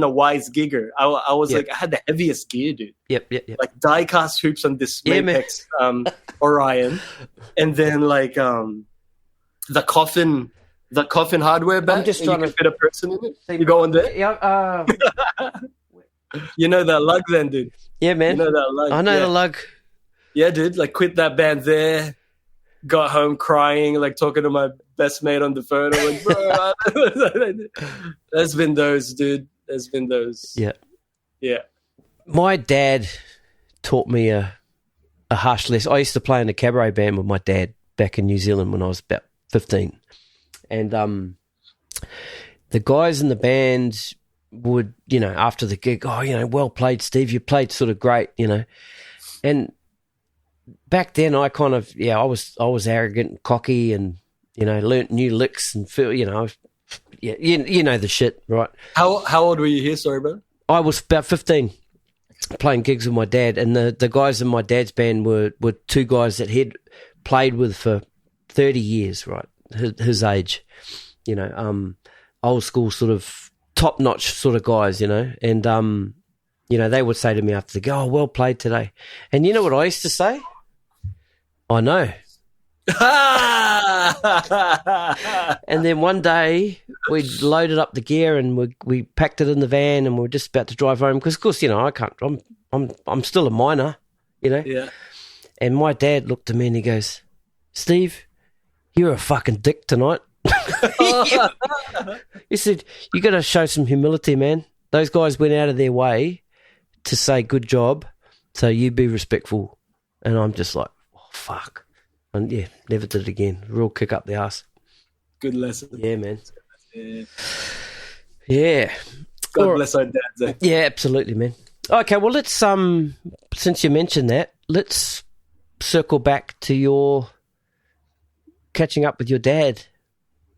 a wise gigger. I was like, I had the heaviest gear, dude. Yep. Like die cast hoops on this Mapex Orion. And then like the coffin hardware bag. I'm just trying to fit a person in it. You go on there? Yeah. You know that lug then, dude? Yeah, man. You know that lug? I know the lug. Yeah, dude. Like quit that band there. Got home crying, like talking to my best mate on the phone. I'm like, bro, there's been those, dude. There's been those. Yeah. Yeah. My dad taught me a harsh lesson. I used to play in a cabaret band with my dad back in New Zealand when I was about 15. And the guys in the band would, after the gig, well played, Steve. You played sort of great, And back then, I kind of, I was arrogant and cocky, and learnt new licks and feel, you know the shit, right? How old were you here? Sorry, brother. I was about 15, playing gigs with my dad, and the guys in my dad's band were two guys that he'd played with for 30 years, right? His age, old school sort of top notch sort of guys, and they would say to me after the gig, "Oh, well played today," and you know what I used to say? I know. And then one day we loaded up the gear and we packed it in the van, and we were just about to drive home because, of course, I can't. I'm still a minor, Yeah. And my dad looked at me and he goes, "Steve, you're a fucking dick tonight." He said, "You got to show some humility, man. Those guys went out of their way to say good job, so you be respectful." And I'm just like, oh, fuck. And yeah, never did it again. Real kick up the ass. Good lesson. Yeah, man. Yeah. God bless our dads. Eh? Yeah, absolutely, man. Okay, well, let's since you mentioned that, let's circle back to your catching up with your dad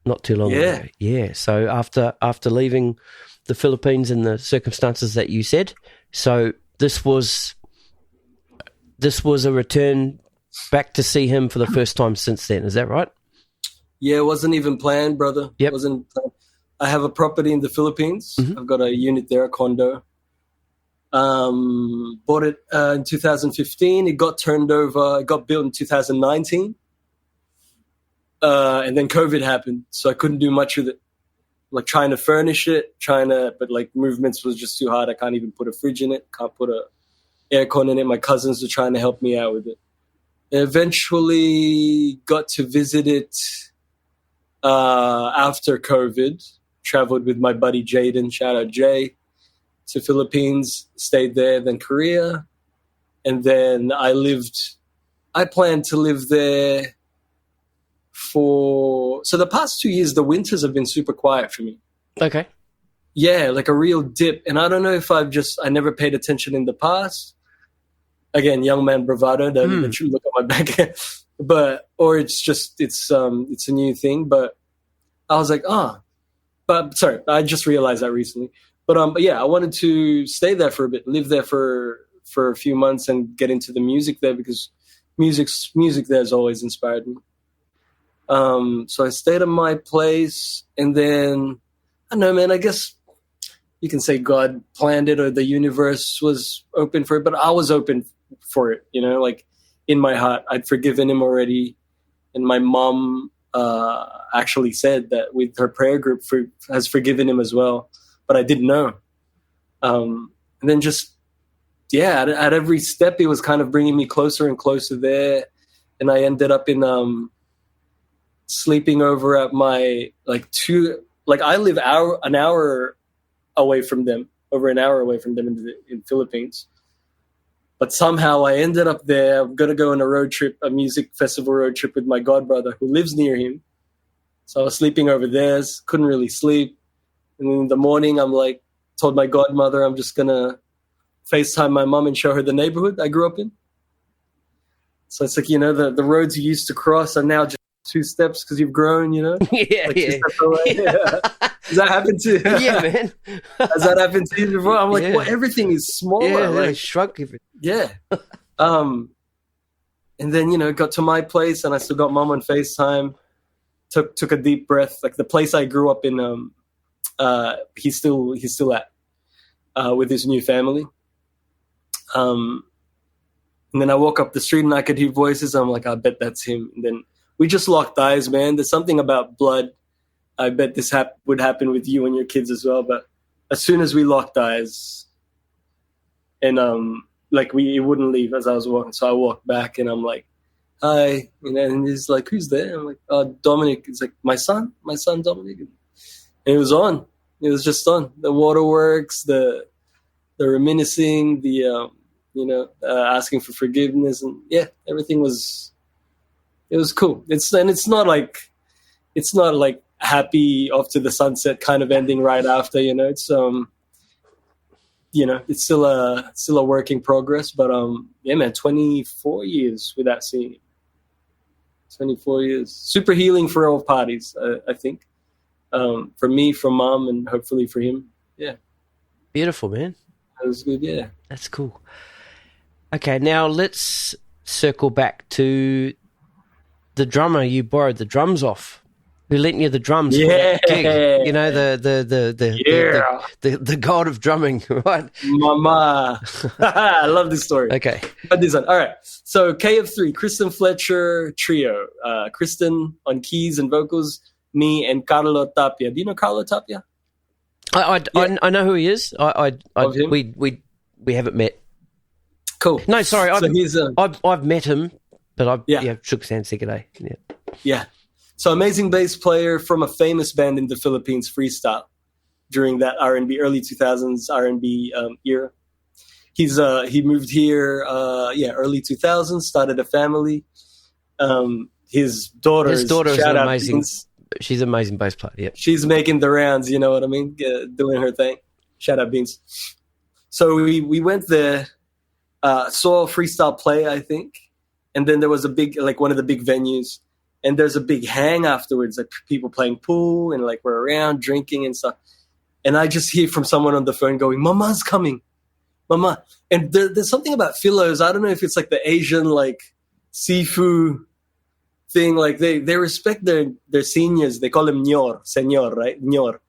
not too long ago. Yeah. So after leaving the Philippines in the circumstances that you said, so this was a return back to see him for the first time since then. Is that right? Yeah, it wasn't even planned, brother. Yep. It wasn't planned. I have a property in the Philippines. Mm-hmm. I've got a unit there, a condo. Bought it in 2015. It got turned over. It got built in 2019. And then COVID happened, so I couldn't do much with it. Like trying to furnish it, but like movements was just too hard. I can't even put a fridge in it. Can't put a aircon in it. My cousins were trying to help me out with it. Eventually got to visit it after COVID. Traveled with my buddy Jaden, shout out Jay, to Philippines, stayed there, then Korea. And then I planned to live there so the past 2 years, the winters have been super quiet for me. Okay. Yeah, like a real dip. And I don't know if I never paid attention in the past. Again, young man bravado, don't you look at my back. Or it's a new thing. But I was like, sorry, I just realized that recently. But yeah, I wanted to stay there for a bit, live there for a few months and get into the music there because music there has always inspired me. So I stayed at my place, and then, I don't know, man, I guess you can say God planned it or the universe was open for it, but I was open for it, like in my heart. I'd forgiven him already. And my mom actually said that with her prayer group has forgiven him as well. but I didn't know. And then just, yeah, at every step, it was kind of bringing me closer and closer there. And I ended up in sleeping over at my, I live an hour away from them, over an hour away from them in Philippines. But somehow I ended up there. I'm going to go on a road trip, a music festival road trip with my godbrother who lives near him. So I was sleeping over there, couldn't really sleep. And then in the morning, I'm like, told my godmother I'm just going to FaceTime my mom and show her the neighborhood I grew up in. So it's like, the roads you used to cross are now just 2 steps because you've grown, Yeah, like 2 yeah. steps away. Yeah. Does that happen to you? Yeah, man. Has that happened to you before? I'm like, well, everything is smaller. Yeah, like, they shrunk everything. yeah. And then, got to my place and I still got mom on FaceTime. Took a deep breath. Like the place I grew up in, he's still at with his new family. And then I walk up the street and I could hear voices. I'm like, I bet that's him. And then we just locked eyes, man. There's something about blood. I bet this would happen with you and your kids as well. But as soon as we locked eyes, and it wouldn't leave as I was walking. So I walked back and I'm like, hi. And he's like, who's there? I'm like, Dominic. He's like, my son Dominic. And it was on. It was just on. The waterworks, the reminiscing, the asking for forgiveness, and yeah, everything was. It was cool. It's not like happy off to the sunset kind of ending right after. It's it's still a work in progress. But yeah, man, 24 years without seeing him. 24 years, super healing for all parties. I think for me, for mom, and hopefully for him. Yeah, beautiful, man. That was good. Yeah, that's cool. Okay, now let's circle back to the drummer you borrowed the drums off. Who lent you the drums? Yeah, for that gig? The god of drumming, right? Mama. I love this story. Okay, but this one. All right. So KF3, Kristen Fletcher trio. Kristen on keys and vocals. Me and Carlo Tapia. Do you know Carlo Tapia? I know who he is. Him? We haven't met. Cool. No, sorry. So I've met him, but I've shook his hand second day. Yeah. Yeah. So amazing bass player from a famous band in the Philippines, Freestyle, during that R&B, early 2000s R&B era. He moved here, early 2000s, started a family. His daughter is amazing. Beans. She's an amazing bass player. Yeah. She's making the rounds, you know what I mean? Doing her thing. Shout out Beans. So we went there, saw Freestyle play, I think. And then there was a big, one of the big venues. And there's a big hang afterwards, like people playing pool and we're around drinking and stuff. And I just hear from someone on the phone going, Mama's coming. Mama. And there's something about Philos. I don't know if it's the Asian, Sifu thing. They respect their seniors. They call them señor, right? Ñor.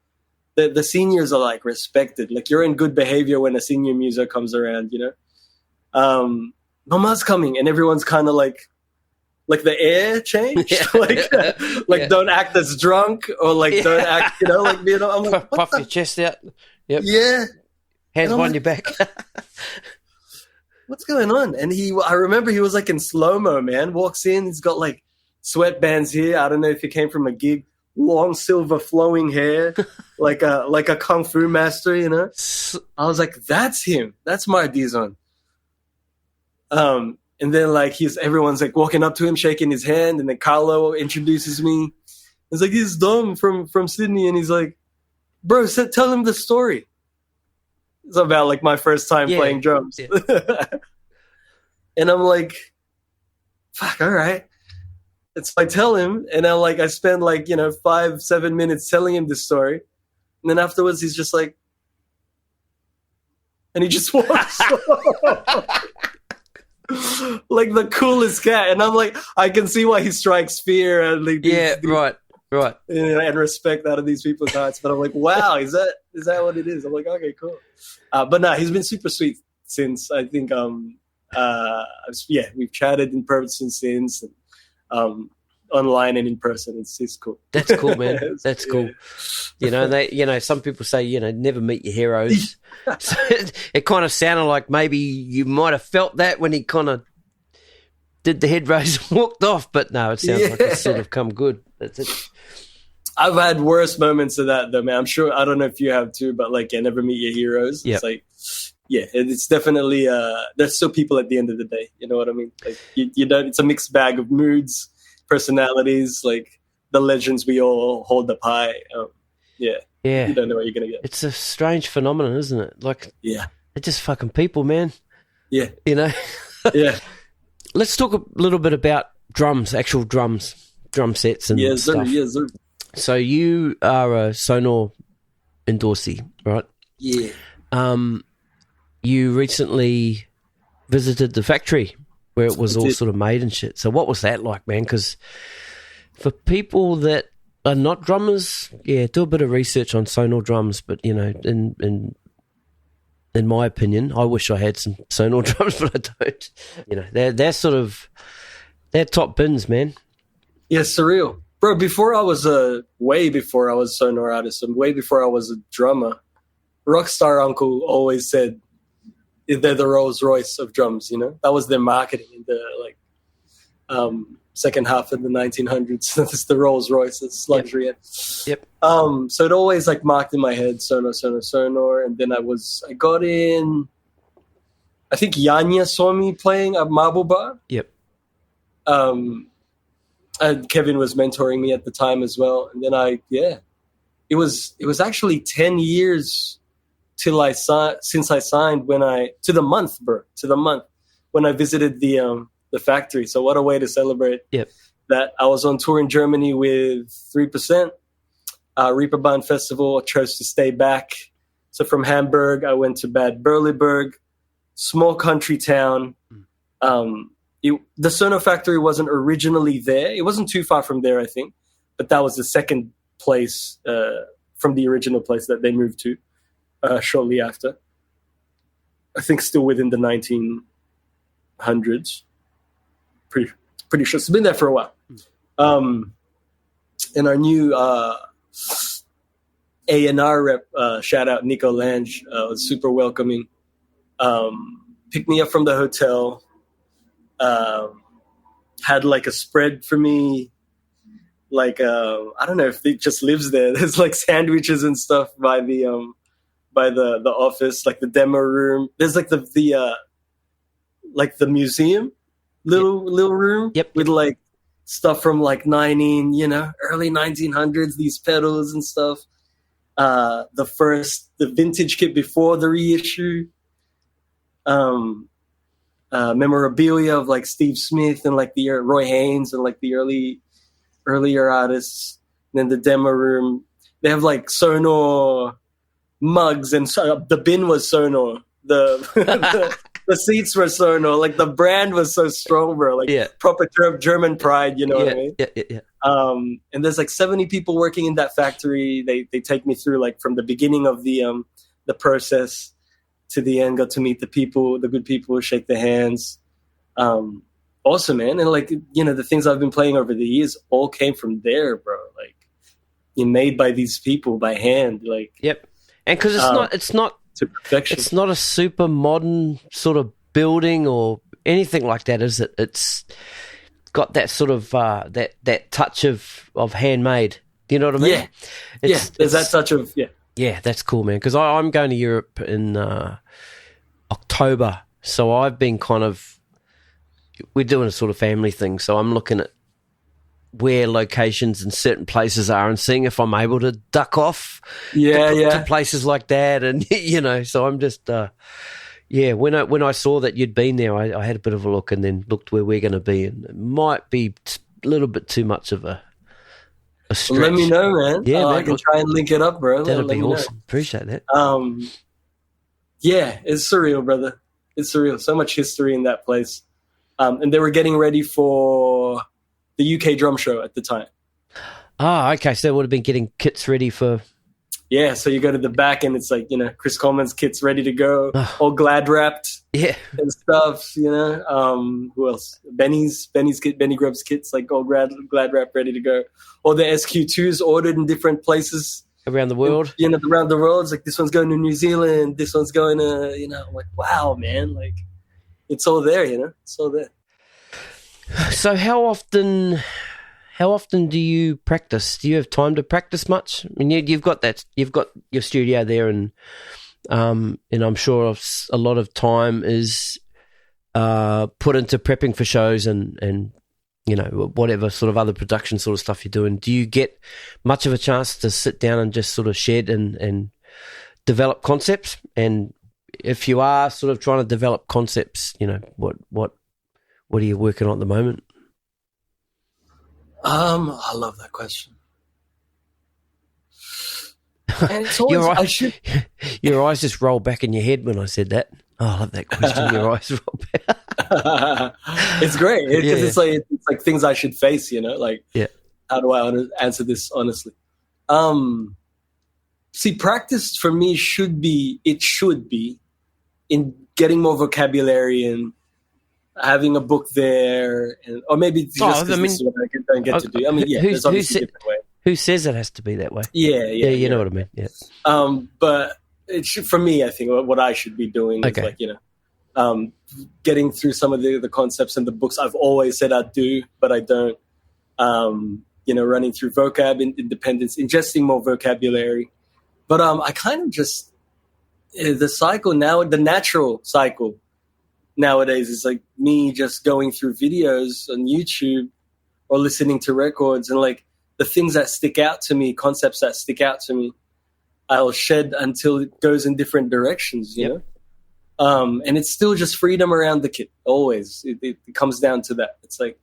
The seniors are respected. You're in good behavior when a senior muser comes around, Mama's coming. And everyone's kind of the air changed, don't act as drunk or don't act, I'm like, puff your chest out. Yep. Yeah. Hands behind your back. What's going on? And I remember he was in slow-mo, man. Walks in, he's got sweatbands here. I don't know if he came from a gig. Long silver flowing hair, like a kung fu master, I was like, that's him. That's my Dizon. And then everyone's walking up to him, shaking his hand, and then Carlo introduces me. He's like, he's Dom from Sydney, and he's like, bro, tell him the story. It's about my first time playing drums. Yeah. And I'm like, fuck, all right. And so I tell him, and I spend 5-7 minutes telling him this story. And then afterwards he's just and he just walks the coolest cat, and I'm like, I can see why he strikes fear and right, and respect out of these people's hearts. But I'm like, wow, is that what it is? I'm like, okay, cool. But no, he's been super sweet since. I think we've chatted in person since, and online and in person. It's cool. That's cool, man. That's cool. You know, some people say, never meet your heroes. So it kind of sounded like maybe you might have felt that when he kind of did the head raise and walked off, but no, it sounds like it's sort of come good. That's it. I've had worse moments of that though, man. I'm sure, I don't know if you have too, but like, never meet your heroes. Yep. It's like, yeah, it's definitely, there's still people at the end of the day. You know what I mean? Like you don't, it's a mixed bag of moods, personalities, like the legends we all hold up high. Yeah. You don't know what you're going to get. It's a strange phenomenon, isn't it? Like, yeah, they're just fucking people, man. Yeah. Yeah. Let's talk a little bit about drums, actual drums, drum sets and stuff. Yes, sir. So you are a Sonor endorsee, right? Yeah. You recently visited the factory where it was all sort of made and shit. So what was that like, man? Because for people that are not drummers, do a bit of research on Sonor drums. But, in my opinion, I wish I had some Sonor drums, but I don't. They're sort of, they're top bins, man. Yeah, surreal. Bro, way before I was a Sonor artist and way before I was a drummer, Rockstar Uncle always said they're the Rolls Royce of drums, That was their marketing in the second half of the 1900s. That's the Rolls Royce, it's luxury. Yep. So it always like marked in my head, Sonor. And then I got in, I think Yanya saw me playing at Marble Bar. Yep. And Kevin was mentoring me at the time as well. And then it was actually 10 years since I signed to the month when I visited the factory. So what a way to celebrate that. I was on tour in Germany with 3%, Reeperbahn Festival. I chose to stay back. So from Hamburg, I went to Bad Berleburg, small country town. The Sonor factory wasn't originally there. It wasn't too far from there, I think, but that was the second place from the original place that they moved to shortly after. I think still within the 1900s. Pretty sure. It's been there for a while. And our new A&R rep, shout out Nico Lange, was super welcoming. Picked me up from the hotel. Had like a spread for me, like I don't know if it just lives there. There's like sandwiches and stuff by the office, like the demo room. There's like the museum little room with like stuff from like early 1900s, these pedals and stuff. The vintage kit before the reissue. Memorabilia of like Steve Smith and like the Roy Haynes and like the earlier artists. And then the demo room, they have like Sonor mugs, and the bin was Sonor. The seats were Sonor. Like the brand was so strong, bro. Like proper German pride, you know what I mean? Yeah. And there's like 70 people working in that factory. They take me through like from the beginning of the process to the end. Got to meet the good people, shake their hands. Awesome, man. And like, the things I've been playing over the years all came from there, bro. Like, made by these people by hand. Like, yep. And because it's not to perfection. It's not a super modern sort of building or anything like that, is it? It's got that sort of that touch of handmade. Do you know what I mean? Yeah. There's that touch of Yeah, that's cool, man. Because I'm going to Europe in October, so I've been we're doing a sort of family thing. So I'm looking at where locations and certain places are and seeing if I'm able to duck off to places like that. And, so I'm just, when I saw that you'd been there, I had a bit of a look and then looked where we're going to be. And it might be a little bit too much of a stretch. Let me know, man. Yeah, man. I can try and link it up, bro. That'd be awesome. Know. Appreciate that. It's surreal, brother. It's surreal. So much history in that place. And they were getting ready for the UK drum show at the time. Okay. So they would have been getting kits ready for... Yeah, so you go to the back and it's like, Chris Coleman's kit's ready to go, all glad wrapped and stuff, Who else? Benny's kit, Benny Grubb's kit's like all glad wrapped, ready to go. All the SQ2s ordered in different places. Around the world? Around the world. It's like, this one's going to New Zealand, this one's going to, I'm like, wow, man, like, it's all there, it's all there. So how often do you practice? Do you have time to practice much? I mean, you've got your studio there, and I'm sure a lot of time is put into prepping for shows and whatever sort of other production sort of stuff you're doing. Do you get much of a chance to sit down and just sort of shed and develop concepts? And if you are sort of trying to develop concepts, what are you working on at the moment? I love that question. And it's always, your eyes just roll back in your head when I said that. Oh, I love that question. Your eyes roll back. It's great because it's like things I should face. Like, how do I answer this honestly? See, practice for me should be in getting more vocabulary and having a book there, or maybe just this is what I don't get to do. I mean, there's obviously a different way. Who says it has to be that way? Yeah, you know what I mean. Yeah. But for me, I think what I should be doing is like, getting through some of the concepts in the books I've always said I'd do, but I don't. Running through vocab independence, ingesting more vocabulary. But I kind of just the cycle now, the natural cycle nowadays is like me just going through videos on YouTube or listening to records, and like the things that stick out to me, concepts that stick out to me, I'll shed until it goes in different directions, you know? And it's still just freedom around the kit. Always. It comes down to that. It's like,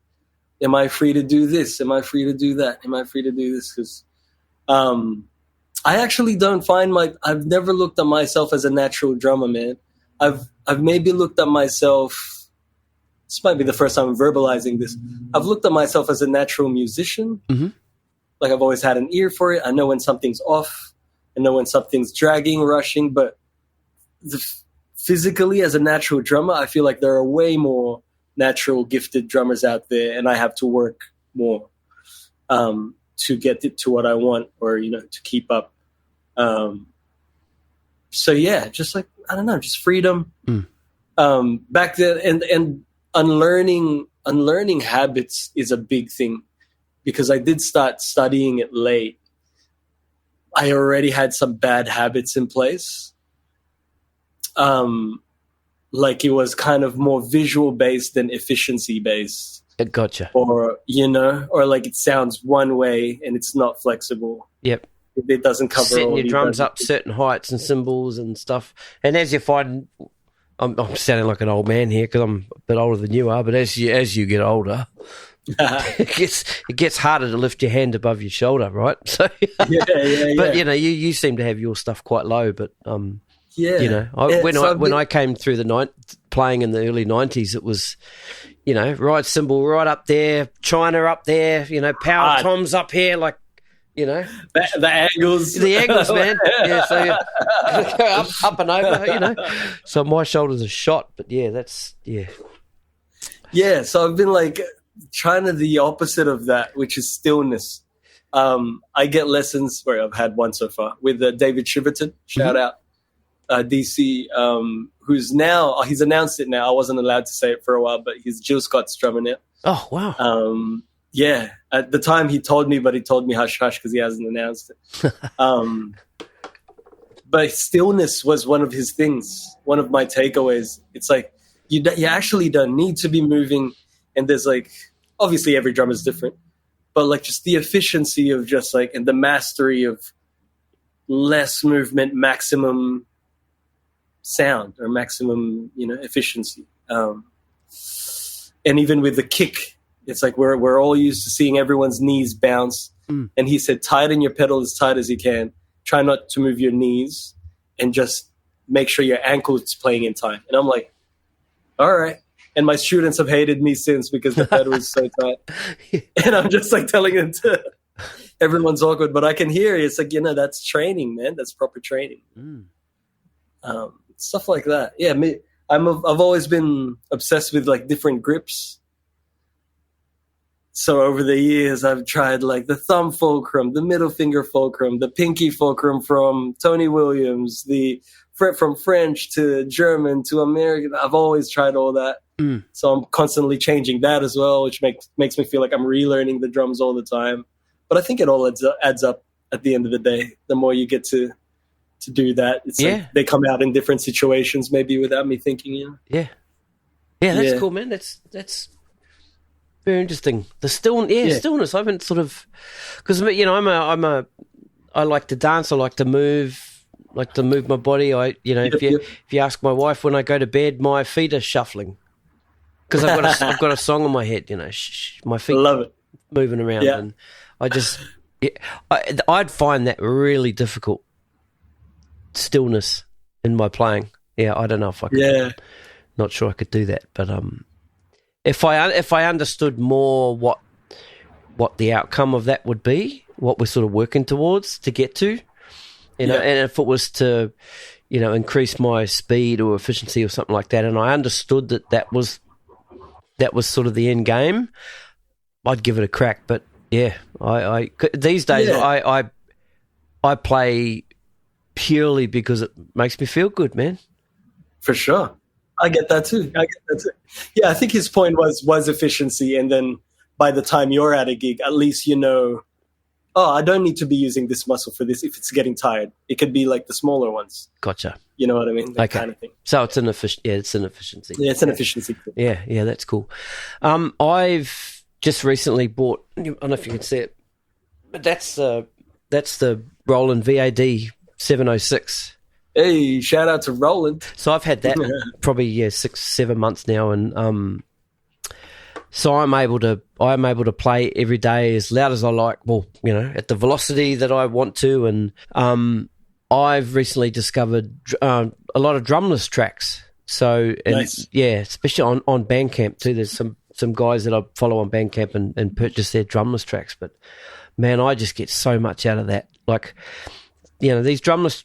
am I free to do this? Am I free to do that? Am I free to do this? Because I actually don't find I've never looked at myself as a natural drummer, man. I've maybe looked at myself, this might be the first time I'm verbalizing this. I've looked at myself as a natural musician. Mm-hmm. Like, I've always had an ear for it. I know when something's off. I know when something's dragging, rushing. But physically, as a natural drummer, I feel like there are way more natural, gifted drummers out there, and I have to work more to get it to what I want, or, to keep up. So, yeah, just like, I don't know, just freedom. Back then, and unlearning habits is a big thing, because I did start studying it late. I already had some bad habits in place. Like, it was kind of more visual based than efficiency based. Gotcha. Or, or like it sounds one way and it's not flexible. Yep. It doesn't cover setting all your drums up certain heights and cymbals and stuff. And as you find, I'm sounding like an old man here because I'm a bit older than you are, but as you get older, it gets harder to lift your hand above your shoulder, right? So, but you seem to have your stuff quite low. But when I came through playing in the early 90s, it was, right cymbal right up there, China up there, power toms up here, like. The angles, man. Yeah, so up and over, So my shoulders are shot, but Yeah, so I've been like trying to the opposite of that, which is stillness. I get lessons where I've had one so far with David Shiverton. Shout out DC, who's now he's announced it now. I wasn't allowed to say it for a while, but he's Jill Scott's drummer now. Oh wow. Yeah, at the time he told me, but he told me hush hush because he hasn't announced it. But stillness was one of his things, one of my takeaways. It's like you actually don't need to be moving, and there's like, obviously every drum is different, but like just the efficiency of just like, and the mastery of less movement, maximum sound, or maximum efficiency. And even with the kick, it's like we're all used to seeing everyone's knees bounce. And he said, tighten your pedal as tight as you can. Try not to move your knees, and just make sure your ankle is playing in time. And I'm like, all right. And my students have hated me since because the pedal is so tight. And I'm just like telling them to everyone's awkward, but I can hear it. It's like, that's training, man. That's proper training. Stuff like that. Yeah, I've always been obsessed with like different grips. So over the years, I've tried like the thumb fulcrum, the middle finger fulcrum, the pinky fulcrum from Tony Williams, the fret from French to German to American. I've always tried all that. So I'm constantly changing that as well, which makes me feel like I'm relearning the drums all the time. But I think it all adds up at the end of the day. The more you get to do that, it's like they come out in different situations, maybe without me thinking. Yeah, that's cool, man. That's very interesting. The stillness. I haven't sort of, because I like to dance. I like to move. My body. If you ask my wife, when I go to bed, my feet are shuffling because I've got a song in my head. My feet love it moving around, and I'd find that really difficult. Stillness in my playing. Yeah, I don't know if I could. Yeah, not sure I could do that, but if I understood more what the outcome of that would be, what we're sort of working towards to get to, and if it was to, increase my speed or efficiency or something like that, and I understood that was sort of the end game, I'd give it a crack. But I these days I play purely because it makes me feel good, man. For sure. I get that too. Yeah, I think his point was efficiency, and then by the time you're at a gig, at least I don't need to be using this muscle for this if it's getting tired. It could be like the smaller ones. Gotcha. You know what I mean? That okay. kind of thing. So it's an efficiency. Yeah, it's an efficiency thing. Yeah, that's cool. I've just recently bought, I don't know if you can see it, but that's the Roland VAD 706. Hey, shout out to Roland. So I've had that probably 6-7 months now, and so I'm able to play every day as loud as I like. Well, at the velocity that I want to, and I've recently discovered a lot of drumless tracks. So nice. Especially on Bandcamp too. There's some guys that I follow on Bandcamp and purchase their drumless tracks. But man, I just get so much out of that. Like, these drumless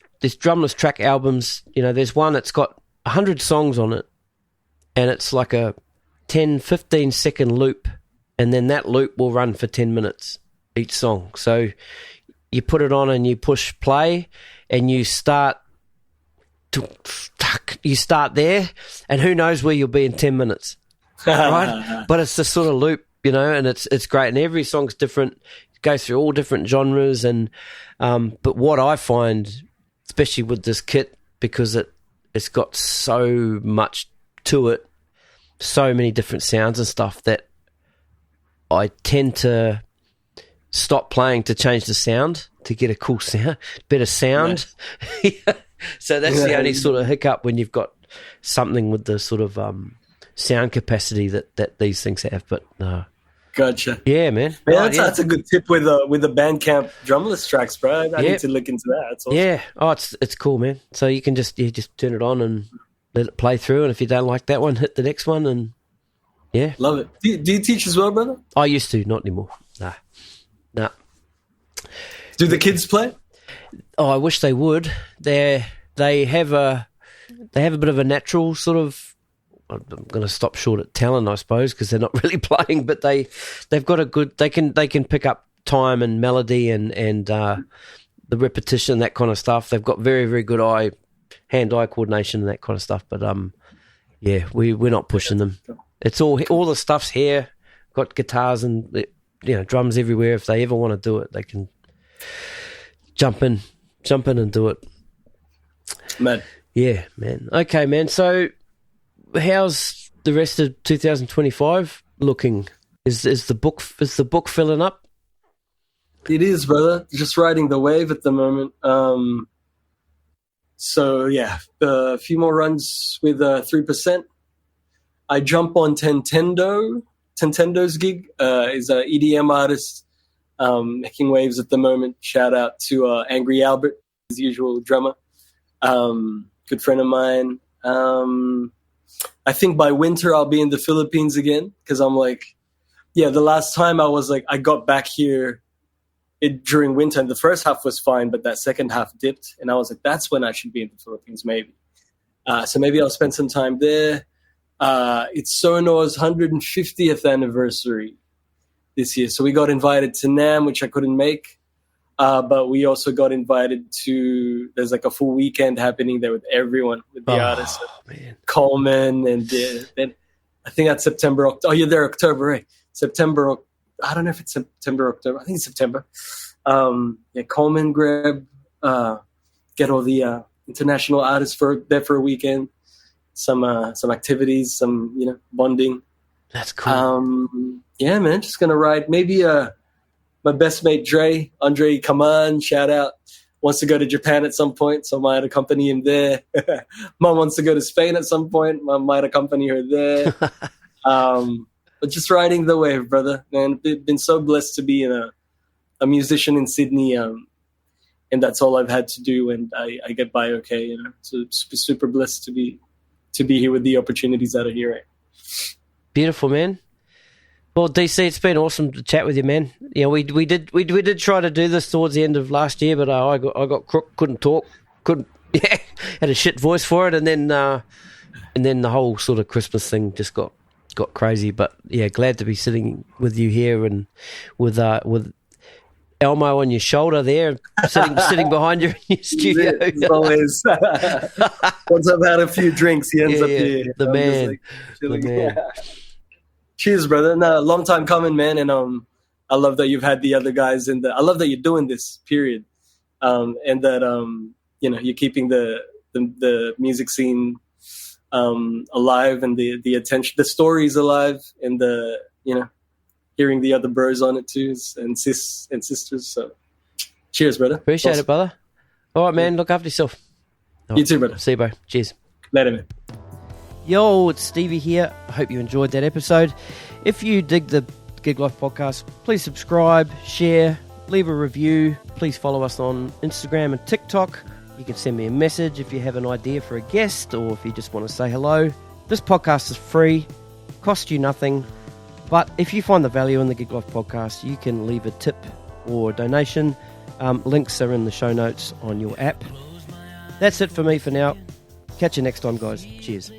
track albums, there's one that's got 100 songs on it, and it's like a 10-15 second loop, and then that loop will run for 10 minutes each song. So you put it on and you push play, and you start there, and who knows where you'll be in 10 minutes, right? But it's the sort of loop, and it's great, and every song's different. It goes through all different genres, and but what I find, especially with this kit, because it's got so much to it, so many different sounds and stuff, that I tend to stop playing to change the sound to get a cool sound, better sound. Nice. So that's the only sort of hiccup when you've got something with the sort of sound capacity that these things have. But no. Gotcha. Yeah, man. That's a good tip with the Bandcamp drumless tracks, bro. I need to look into that. That's awesome. Yeah. Oh, it's cool, man. So you can just turn it on and let it play through, and if you don't like that one, hit the next one, and love it. Do you teach as well, brother? I used to, not anymore. Nah. Do the kids play? Oh, I wish they would. They have a bit of a natural sort of. I'm going to stop short at talent, I suppose, because they're not really playing, but they've got a good. They can pick up time and melody and the repetition, that kind of stuff. They've got very, very good hand-eye coordination and that kind of stuff. But we're not pushing them. It's all the stuff's here. Got guitars and drums everywhere. If they ever want to do it, they can jump in and do it. Man. Yeah, man. Okay, man. So how's the rest of 2025 looking? Is the book filling up? It is, brother. Just riding the wave at the moment. So yeah, a few more runs with 3%. I jump on Tentendo. Tentendo's gig is an EDM artist making waves at the moment. Shout out to Angry Albert, his usual drummer. Good friend of mine. I think by winter I'll be in the Philippines again, because I'm like, the last time I was like, I got back here during winter, and the first half was fine, but that second half dipped, and I was like, that's when I should be in the Philippines, maybe. So maybe I'll spend some time there. It's Sonor's 150th anniversary this year, so we got invited to NAMM, which I couldn't make, but we also got invited to, there's like a full weekend happening there with everyone, with the artists, Coleman, and then I think that's September, October. Oh, you're there October, right? September, I don't know if it's September, October. I think it's September. Coleman, Greb, get all the international artists there for a weekend. Some activities, some bonding. That's cool. Yeah, man, just gonna ride. Maybe my best mate Andre Kaman, shout out, wants to go to Japan at some point, so I might accompany him there. Mom wants to go to Spain at some point, I might accompany her there. But just riding the wave, brother. Man, been so blessed to be a musician in Sydney, and that's all I've had to do, and I get by okay. So super blessed to be here with the opportunities that are here. Beautiful, man. Well, DC, it's been awesome to chat with you, man. We did try to do this towards the end of last year, but I got crook, couldn't talk, had a shit voice for it, and then the whole sort of Christmas thing just got crazy. But yeah, glad to be sitting with you here and with Elmo on your shoulder there, sitting behind you in your studio. As always. Once I've had a few drinks, he ends up here. The man. The man. Cheers, brother. No, long time coming, man. And I love that you've had the other guys, and I love that you're doing this, period. And that you're keeping the music scene alive, and the attention, the stories alive, and hearing the other bros on it too, and sis and sisters. So cheers, brother. Appreciate it, brother. All right, man. Look after yourself. You too, brother. See you, bro. Cheers. Later, man. Yo, it's Stevie here. I hope you enjoyed that episode. If you dig the Gig Life podcast, please subscribe, share, leave a review. Please follow us on Instagram and TikTok. You can send me a message if you have an idea for a guest, or if you just want to say hello. This podcast is free, costs you nothing. But if you find the value in the Gig Life podcast, you can leave a tip or a donation. Links are in the show notes on your app. That's it for me for now. Catch you next time, guys. Cheers.